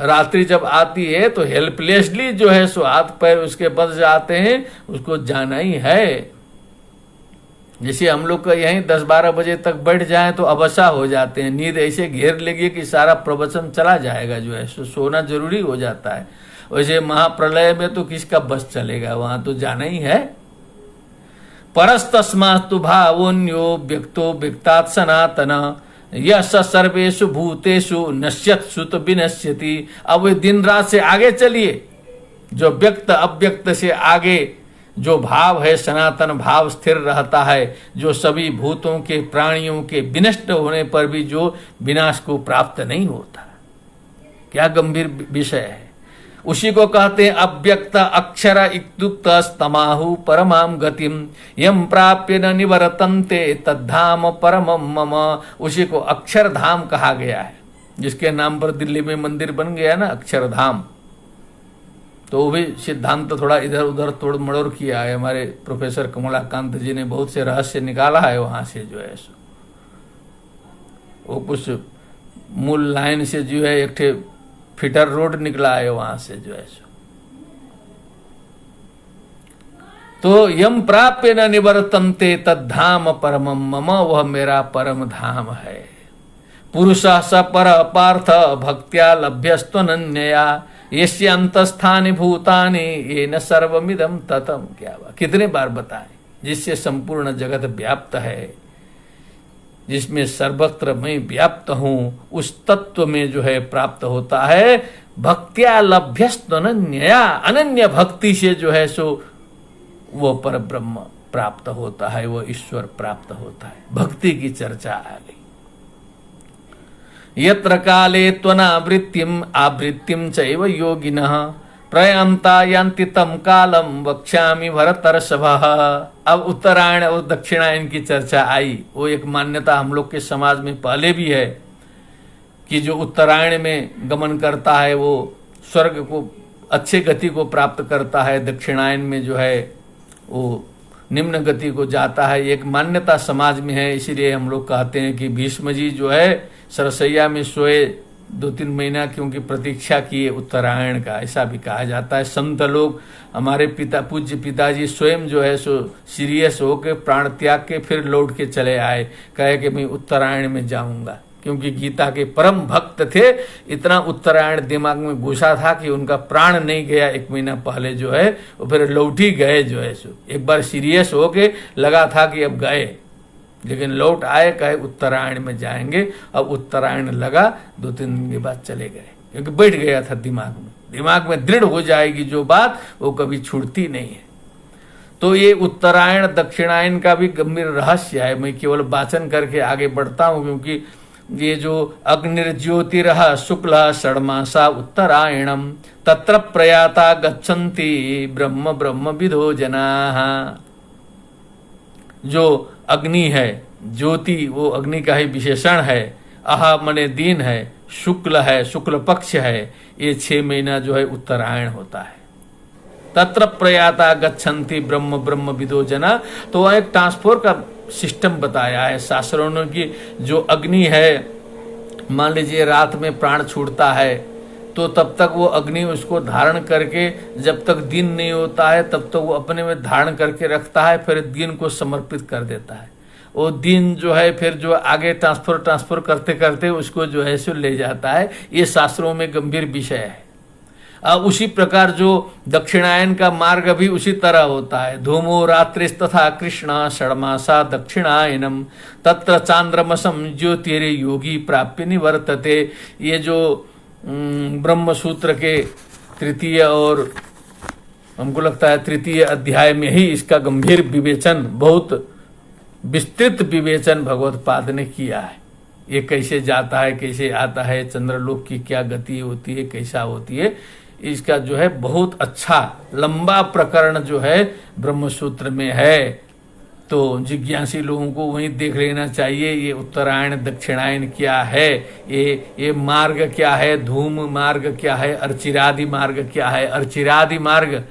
रात्रि जब आती है तो हेल्पलेसली जो है सो हाथ पैर उसके बंध जाते हैं, उसको जाना ही है। जैसे हम लोग का यहीं 10-12 बजे तक बैठ जाएं तो अवशा हो जाते हैं, नींद ऐसे घेर लेगी कि सारा प्रवचन चला जाएगा, जो है सोना जरूरी हो जाता है। वैसे महाप्रलय में तो किसका बस चलेगा, वहां तो जाना ही है। परस्तस्मास्तु भावोन्यो व्यक्तो व्यक्तात् सनातन यश सर्वेषु भूतेषु नश्यत्सु तो विनश्यति। अब दिन रात से आगे चलिए, जो व्यक्त अव्यक्त से आगे जो भाव है सनातन भाव स्थिर रहता है, जो सभी भूतों के प्राणियों के विनष्ट होने पर भी जो विनाश को प्राप्त नहीं होता। क्या गंभीर विषय है। उसी को कहते हैं अव्यक्त अक्षर इत्युक्त स्तमाहु परमाम गतिम यम प्राप्य न निवर्तन्ते तद्धाम परमम मम। उसी को अक्षरधाम कहा गया है, जिसके नाम पर दिल्ली में मंदिर बन गया ना, अक्षरधाम। तो वो भी सिद्धांत तो थोड़ा इधर उधर तोड़ मड़ोड़ किया है। हमारे प्रोफेसर कमलाकांत जी ने बहुत से रहस्य निकाला है वहां से, जो है सो वो कुछ मूल लाइन से जो है एक ठे फिटर रोड निकला है वहां से, जो है सो। तो यम प्राप्य न निवर्तन्ते तद्धाम परमम मम, वह मेरा परम धाम है। पुरुषः स पर पार्थ भक्त्या लभ्यस्त्वनन्यया यस्य अंतस्थानि भूतानि येन सर्वमिदं ततम। क्या बात, कितने बार बताएं। जिससे संपूर्ण जगत व्याप्त है, जिसमें सर्वत्र मैं व्याप्त हूं, उस तत्व में जो है प्राप्त होता है। भक्त्या लभ्यस्त्वनन्यया, अनन्य भक्ति से जो है सो वो पर ब्रह्म प्राप्त होता है, वो ईश्वर प्राप्त होता है। भक्ति की चर्चा आ गई। यत्र काले त्वनावृत्तिम आवृत्तिम चैव योगिनः प्रयान्ता यान्ति तम कालम वक्ष्यामि भरतर्षभः। अब उत्तरायण और दक्षिणायन की चर्चा आई। वो एक मान्यता हम लोग के समाज में पहले भी है कि जो उत्तरायण में गमन करता है वो स्वर्ग को अच्छे गति को प्राप्त करता है, दक्षिणायन में जो है वो निम्न गति को जाता है। एक मान्यता समाज में है। इसीलिए हम लोग कहते हैं कि भीष्म जी जो है सरसैया में सोए 2-3 महीना क्योंकि प्रतीक्षा किए उत्तरायण का, ऐसा भी कहा जाता है। संत लोग, हमारे पूज्य पिताजी स्वयं जो है सो सीरियस होकर प्राण त्याग के फिर लौट के चले आए, कहे कि मैं उत्तरायण में जाऊंगा, क्योंकि गीता के परम भक्त थे। इतना उत्तरायण दिमाग में घुसा था कि उनका प्राण नहीं गया 1 महीना पहले जो है, वो फिर लौट ही गए जो है सो। एक बार सीरियस होके लगा था कि अब गए, लेकिन लौट आए, कहे उत्तरायण में जाएंगे। अब उत्तरायण लगा, 2-3 दिन के बाद चले गए, क्योंकि बैठ गया था दिमाग में दृढ़ हो जाएगी जो बात, वो कभी छूटती नहीं है। तो ये उत्तरायण दक्षिणायन का भी गंभीर रहस्य है। मैं केवल वाचन करके आगे बढ़ता हूं, क्योंकि ये जो अग्निर्ज्योतिरः शुक्ल षड्मासा उत्तरायणम तत्र प्रयाता गच्छन्ति ब्रह्म ब्रह्म विदो जनाः। जो अग्नि है, ज्योति वो अग्नि का ही विशेषण है। अह मने दिन है, शुक्ल है, शुक्ल पक्ष है। ये 6 महीना जो है उत्तरायण होता है। तत्र प्रयाता गच्छन्ति ब्रह्म ब्रह्म विदो जना। तो एक ट्रांसफर का सिस्टम बताया है शास्त्रों ने कि जो अग्नि है, मान लीजिए रात में प्राण छूटता है तो तब तक वो अग्नि उसको धारण करके, जब तक दिन नहीं होता है तब तक वो अपने में धारण करके रखता है, फिर दिन को समर्पित कर देता है। वो दिन जो है फिर जो आगे ट्रांसफर करते करते उसको जो है सो ले जाता है। ये शास्त्रों में गंभीर विषय है। उसी प्रकार जो दक्षिणायन का मार्ग भी उसी तरह होता है। धूमो रात्रिस्तथा कृष्ण षड्मासा दक्षिणायनम तत्र चांद्रमसम ज्योतिरे योगी प्राप्य निवर्तते। ये जो ब्रह्म सूत्र के 3 और हमको लगता है 3 अध्याय में ही इसका गंभीर विवेचन बहुत विस्तृत विवेचन भगवत्पाद ने किया है। ये कैसे जाता है, कैसे आता है, चंद्रलोक की क्या गति होती है, कैसा होती है, इसका जो है बहुत अच्छा लंबा प्रकरण जो है ब्रह्मसूत्र में है। तो जिज्ञासी लोगों को वहीं देख लेना चाहिए। ये उत्तरायण दक्षिणायन क्या है, ये मार्ग क्या है, धूम मार्ग क्या है, अर्चिरादि मार्ग क्या है। अर्चिरादि मार्ग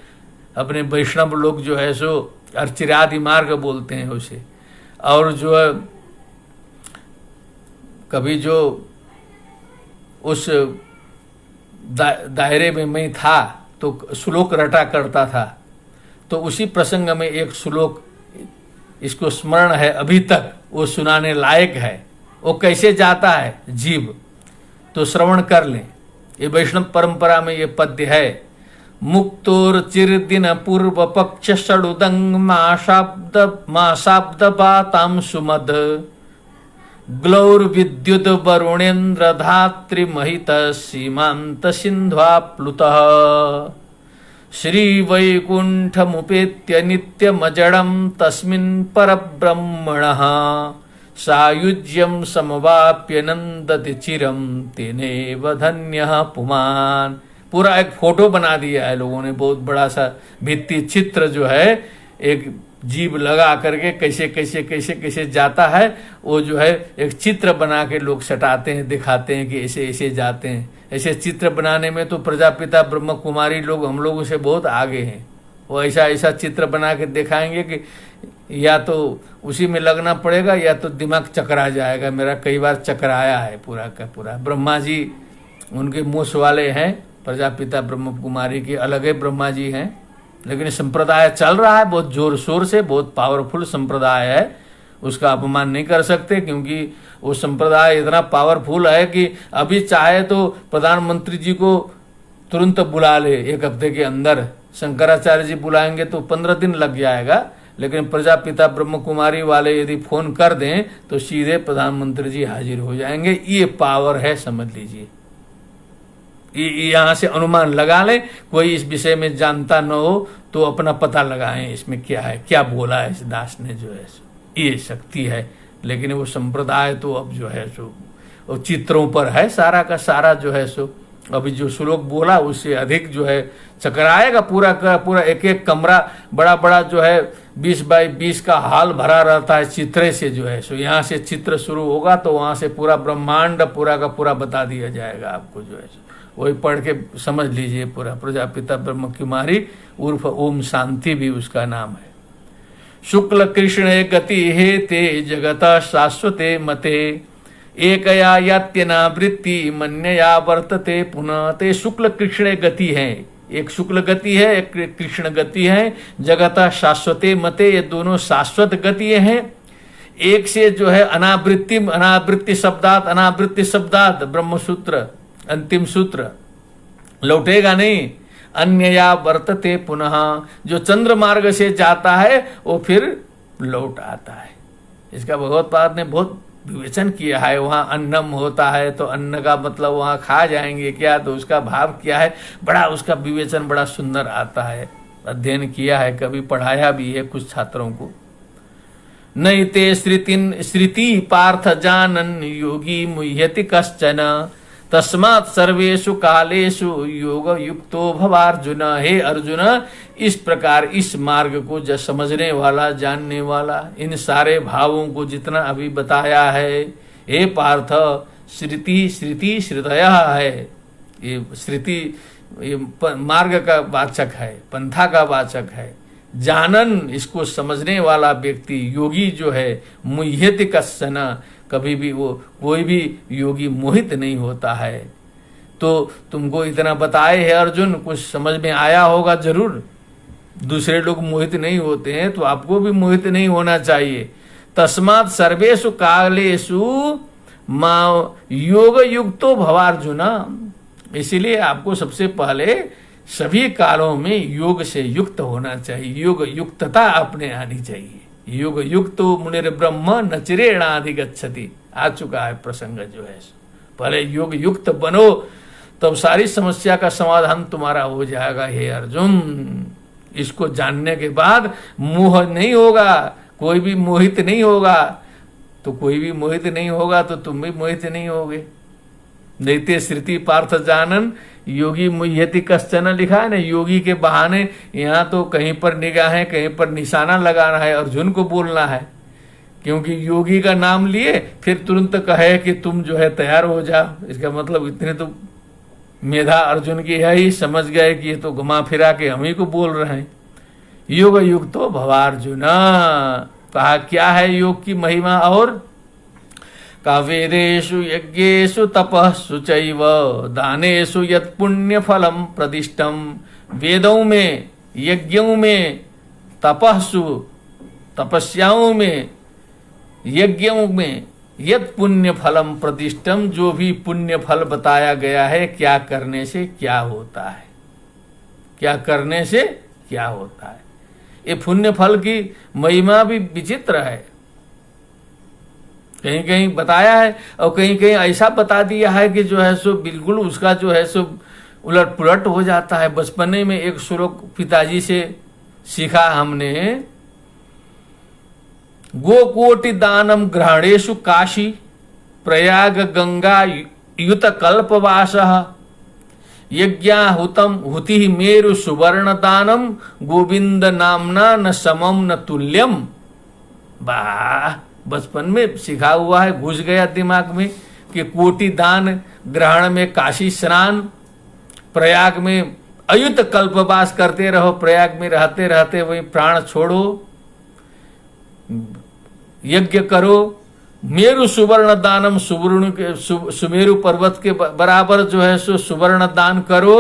अपने वैष्णव लोग जो है सो अर्चिरादि मार्ग बोलते हैं उसे। और जो है कभी जो उस दायरे में मैं था तो श्लोक रटा करता था, तो उसी प्रसंग में एक श्लोक इसको स्मरण है अभी तक, वो सुनाने लायक है। वो कैसे जाता है जीव, तो श्रवण कर लें। ये वैष्णव परंपरा में ये पद्य है। मुक्तोर चिरदिन पूर्व पक्ष षडुदंग माशाब्द बाताम सुमद ग्लौर विद्युत वरुणेन्द्र धात्री महित सीमांत सिंध्वा प्लुतः श्री वैकुंठमुपेत्य नित्यमजडं तस्मिन् परब्रह्मणः सायुज्यं समवाप्य नंदति चिरं तेनेव धन्यः पुमान्। पूरा एक फोटो बना दिया है लोगों ने, बहुत बड़ा सा भित्ति चित्र जो है, एक जीव लगा करके कैसे कैसे कैसे कैसे जाता है, वो जो है एक चित्र बना के लोग सटाते हैं, दिखाते हैं कि ऐसे ऐसे जाते हैं। ऐसे चित्र बनाने में तो प्रजापिता ब्रह्म कुमारी लोग हम लोगों से बहुत आगे हैं। वो ऐसा ऐसा चित्र बना के दिखाएंगे कि या तो उसी में लगना पड़ेगा या तो दिमाग चकरा जाएगा। मेरा कई बार चकराया है पूरा का पूरा। ब्रह्मा जी उनके मूछ वाले हैं, प्रजापिता ब्रह्म कुमारी के अलग है ब्रह्मा जी हैं, लेकिन संप्रदाय चल रहा है बहुत जोर शोर से, बहुत पावरफुल संप्रदाय है, उसका अपमान नहीं कर सकते, क्योंकि वो संप्रदाय इतना पावरफुल है कि अभी चाहे तो प्रधानमंत्री जी को तुरंत बुला ले, एक हफ्ते के अंदर। शंकराचार्य जी बुलाएंगे तो 15 दिन लग जाएगा, लेकिन प्रजापिता ब्रह्म कुमारी वाले यदि फोन कर दें तो सीधे प्रधानमंत्री जी हाजिर हो जाएंगे। ये पावर है, समझ लीजिए। यहाँ से अनुमान लगा लें। कोई इस विषय में जानता न हो तो अपना पता लगाएं इसमें क्या है, क्या बोला है इस दास ने, जो है ये शक्ति है। लेकिन वो संप्रदाय तो अब जो है सो वो चित्रों पर है सारा का सारा, जो है सो अभी जो श्लोक बोला उससे अधिक जो है चकराएगा पूरा का पूरा। एक एक कमरा बड़ा बड़ा जो है 20 बाई 20 का हाल भरा रहता है चित्रे से, जो है सो यहाँ से चित्र शुरू होगा तो वहां से पूरा ब्रह्मांड पूरा का पूरा बता दिया जाएगा आपको, जो है वही पढ़ के समझ लीजिए पूरा। प्रजापिता ब्रह्म कुमारी उर्फ ओम शांति भी उसका नाम है। शुक्ल कृष्ण गति हे ते जगत शाश्वते मते एकया यात्यनावृत्ति मन्यया वर्तते पुनः। ते शुक्ल कृष्ण गति है, एक शुक्ल गति है, एक कृष्ण गति है। जगत शाश्वते मते, ये दोनों शाश्वत गति हैं। एक से जो है अनावृत्ति शब्दात ब्रह्मसूत्र अंतिम सूत्र लौटेगा नहीं। अन्यया वर्तते पुनः, जो चंद्र मार्ग से जाता है वो फिर लौट आता है। इसका भगवत्पाद ने बहुत विवेचन किया है। वहां अन्नम होता है तो अन्न का मतलब वहां खा जाएंगे क्या, तो उसका भाव क्या है, बड़ा उसका विवेचन बड़ा सुंदर आता है। अध्ययन किया है, कभी पढ़ाया भी है कुछ छात्रों को। नहीं ते श्रुति पार्थ जानन योगी मुह्यति कश्चन तस्मात् सर्वेषु कालेषु योग युक्तो भवार्जुन। हे अर्जुन, इस प्रकार इस मार्ग को जो समझने वाला, जानने वाला, इन सारे भावों को जितना अभी बताया है, हे पार्थ, श्रुति श्रुतयः है। ये श्रुति ये मार्ग का वाचक है, पंथा का वाचक है। जानन, इसको समझने वाला व्यक्ति, योगी जो है, मुह्यति कश्चन, कभी भी वो कोई भी योगी मोहित नहीं होता है। तो तुमको इतना बताए है अर्जुन, कुछ समझ में आया होगा जरूर। दूसरे लोग मोहित नहीं होते हैं तो आपको भी मोहित नहीं होना चाहिए। तस्मात् सर्वेषु कालेषु योग युक्तो भवार्जुन। इसीलिए आपको सबसे पहले सभी कालों में योग से युक्त होना चाहिए, योग युक्तता अपने आनी चाहिए। योग युक्त मुनिर ब्रह्म न चिरेणाधिगच्छति, आ चुका है प्रसंग, जो है पहले योग युक्त बनो तब सारी समस्या का समाधान तुम्हारा हो जाएगा। हे अर्जुन, इसको जानने के बाद मोह नहीं होगा, कोई भी मोहित नहीं होगा, तो कोई भी मोहित नहीं होगा तो तुम भी मोहित नहीं होगे। नैते श्रुति पार्थ जानन योगी मुह्यति कश्चन लिखा है ना, योगी के बहाने यहाँ तो कहीं पर निगाहें, कहीं पर निशाना लगाना है, अर्जुन को बोलना है, क्योंकि योगी का नाम लिए फिर तुरंत कहे कि तुम जो है तैयार हो जाओ। इसका मतलब इतने तो मेधा अर्जुन की है ही, समझ गए कि ये तो घुमा फिरा के हम ही को बोल रहे हैं। योग युक्तो भवार्जुन, कहा क्या है योग की महिमा, और का वेदेषु यज्ञेषु तपस्सु चैव दानेषु यत् पुण्य फलम प्रदिष्टम। वेदों में, यज्ञों में, तपस्सु तपस्याओं में, यज्ञों में, यत् पुण्य फलम प्रतिष्ठम, जो भी पुण्य फल बताया गया है, क्या करने से क्या होता है, क्या करने से क्या होता है। ये पुण्य फल की महिमा भी विचित्र है, कहीं कहीं बताया है और कहीं कहीं ऐसा बता दिया है कि जो है सो बिल्कुल उसका जो है सो उलट पुलट हो जाता है। बचपने में एक श्लोक पिताजी से सीखा हमने, गोकोटि दानम ग्रहणेशु काशी प्रयाग गंगा युत कल्पवासः यज्ञाहुतम हुति मेरु सुवर्ण दानम गोविंद नामना न समम न तुल्यम। वाह, बचपन में सिखा हुआ है, घुस गया दिमाग में कि कोटि दान, ग्रहण में काशी स्नान, प्रयाग में अयुत कल्पवास करते रहो, प्रयाग में रहते रहते वही प्राण छोड़ो, यज्ञ करो, मेरु सुवर्ण दानम, सुमेरु पर्वत के बराबर जो है सो सुवर्ण दान करो,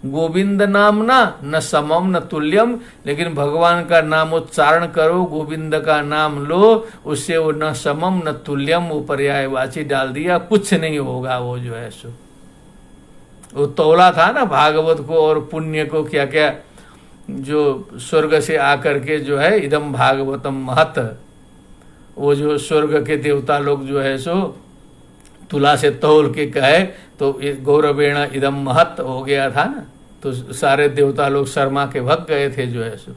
गोविंद नामना न समम न तुल्यम, लेकिन भगवान का नामोच्चारण करो, गोविंद का नाम लो, उससे वो न समम न तुल्यम, वो पर्यायवाची डाल दिया, कुछ नहीं होगा वो जो है सो। वो तौला था ना भागवत को और पुण्य को, क्या क्या जो स्वर्ग से आकर के जो है इदम भागवतम महत, वो जो स्वर्ग के देवता लोग जो है सो तुला से तौल के कहे तो गौरवेण इदम महत हो गया था ना, तो सारे देवता लोग शर्मा के भग गए थे जो है सो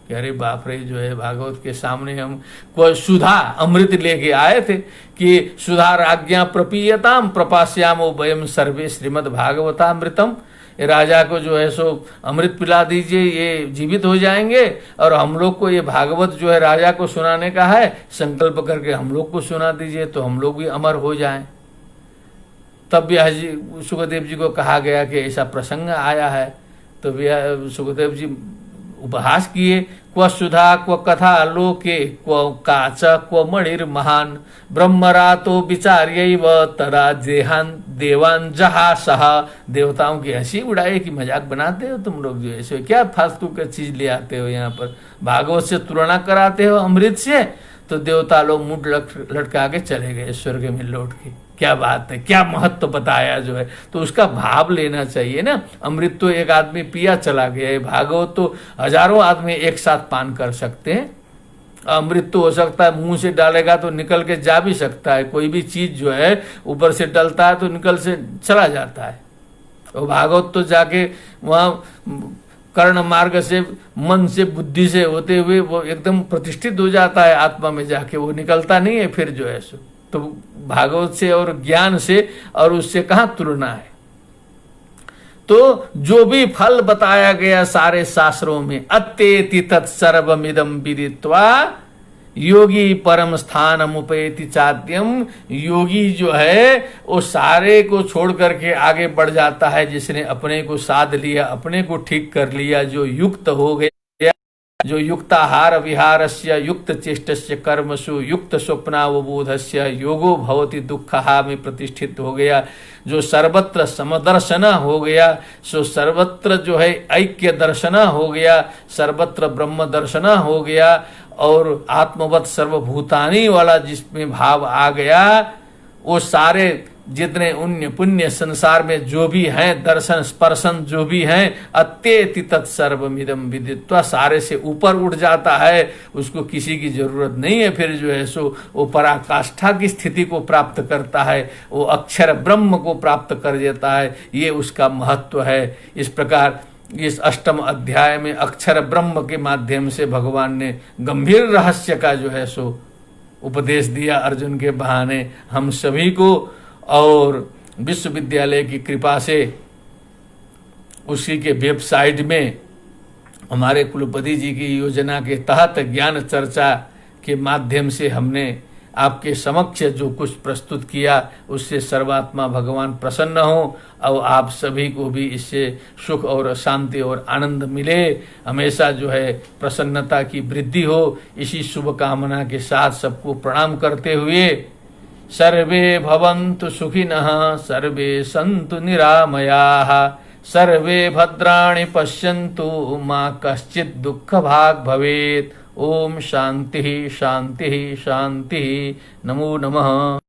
कि अरे बाप रे, जो है भागवत के सामने हम कोई सुधा अमृत लेके आए थे कि सुधा राज्ञा प्रपीयताम प्रपास्यामो वयम सर्वे श्रीमद् भागवतामृतम, राजा को जो है सो अमृत पिला दीजिए, ये जीवित हो जाएंगे, और हम लोग को ये भागवत जो है राजा को सुनाने का है, संकल्प करके हम लोग को सुना दीजिए तो हम लोग भी अमर हो जाएं। तब व्यास जी, सुखदेव जी को कहा गया कि ऐसा प्रसंग आया है, तो सुखदेव जी उपहास किए, क्व सुधा क्व कथा लोके क्व काच क्व मणिर महान ब्रह्मरातो विचार्यैव तदा जेहान देवान जहा सहा। देवताओं की हंसी उड़ाए कि मजाक बनाते हो तुम लोग, जो ऐसे क्या फालतू का चीज ले आते हो यहाँ पर, भागवत से तुलना कराते हो अमृत से। तो देवता लोग मुंह लटका के चले गए स्वर्ग में लौट के। क्या बात है, क्या महत्व बताया जो है, तो उसका भाव लेना चाहिए ना। अमृत तो एक आदमी पिया चला गया है, भागवत तो हजारों आदमी एक साथ पान कर सकते हैं। अमृत तो हो सकता है मुंह से डालेगा तो निकल के जा भी सकता है, कोई भी चीज जो है ऊपर से डलता है तो निकल से चला जाता है। और भागवत तो जाके वहां कर्ण मार्ग से, मन से, बुद्धि से होते हुए वो एकदम प्रतिष्ठित हो जाता है आत्मा में जाके, वो निकलता नहीं है फिर जो है सो। तो भागवत से और ज्ञान से और उससे कहाँ तुलना है। तो जो भी फल बताया गया सारे शास्त्रों में, अत्येति तत्सर्वमिदं विदित्वा योगी परम स्थानम उपैति चाद्यम। योगी जो है वो सारे को छोड़ करके आगे बढ़ जाता है, जिसने अपने को साध लिया, अपने को ठीक कर लिया, जो युक्त हो गया, जो युक्ताहार विहारस्य युक्त चेष्टस्य कर्मसु युक्त स्वप्नावबोधस्य योगो भवति दुःखहा में प्रतिष्ठित हो गया, जो सर्वत्र समदर्शन हो गया, सो सर्वत्र जो है ऐक्य दर्शन हो गया, सर्वत्र ब्रह्म दर्शन हो गया, और आत्मवत सर्वभूतानी वाला जिसमें भाव आ गया, वो सारे जितने उन्य पुण्य संसार में जो भी हैं, दर्शन स्पर्शन जो भी हैं, अत्येति तत्सर्वमिदं विदित्वा सारे से ऊपर उठ जाता है। उसको किसी की जरूरत नहीं है फिर जो है सो वो पराकाष्ठा की स्थिति को प्राप्त करता है, वो अक्षर ब्रह्म को प्राप्त कर देता है। ये उसका महत्व है। इस प्रकार इस अष्टम अध्याय में अक्षर ब्रह्म के माध्यम से भगवान ने गंभीर रहस्य का जो है सो उपदेश दिया अर्जुन के बहाने हम सभी को, और विश्वविद्यालय की कृपा से उसी के वेबसाइट में हमारे कुलपति जी की योजना के तहत ज्ञान चर्चा के माध्यम से हमने आपके समक्ष जो कुछ प्रस्तुत किया उससे सर्वात्मा भगवान प्रसन्न हो और आप सभी को भी इससे सुख और शांति और आनंद मिले, हमेशा जो है प्रसन्नता की वृद्धि हो। इसी शुभ कामना के साथ सबको प्रणाम करते हुए सर्वे भवन्तु सुखिनः, सर्वे सन्तु निरामयाः, सर्वे भद्राणि पश्यन्तु, मा कश्चित् दुःखभाग् भवेत्। ओम शांति शांति शांति। नमो नमः।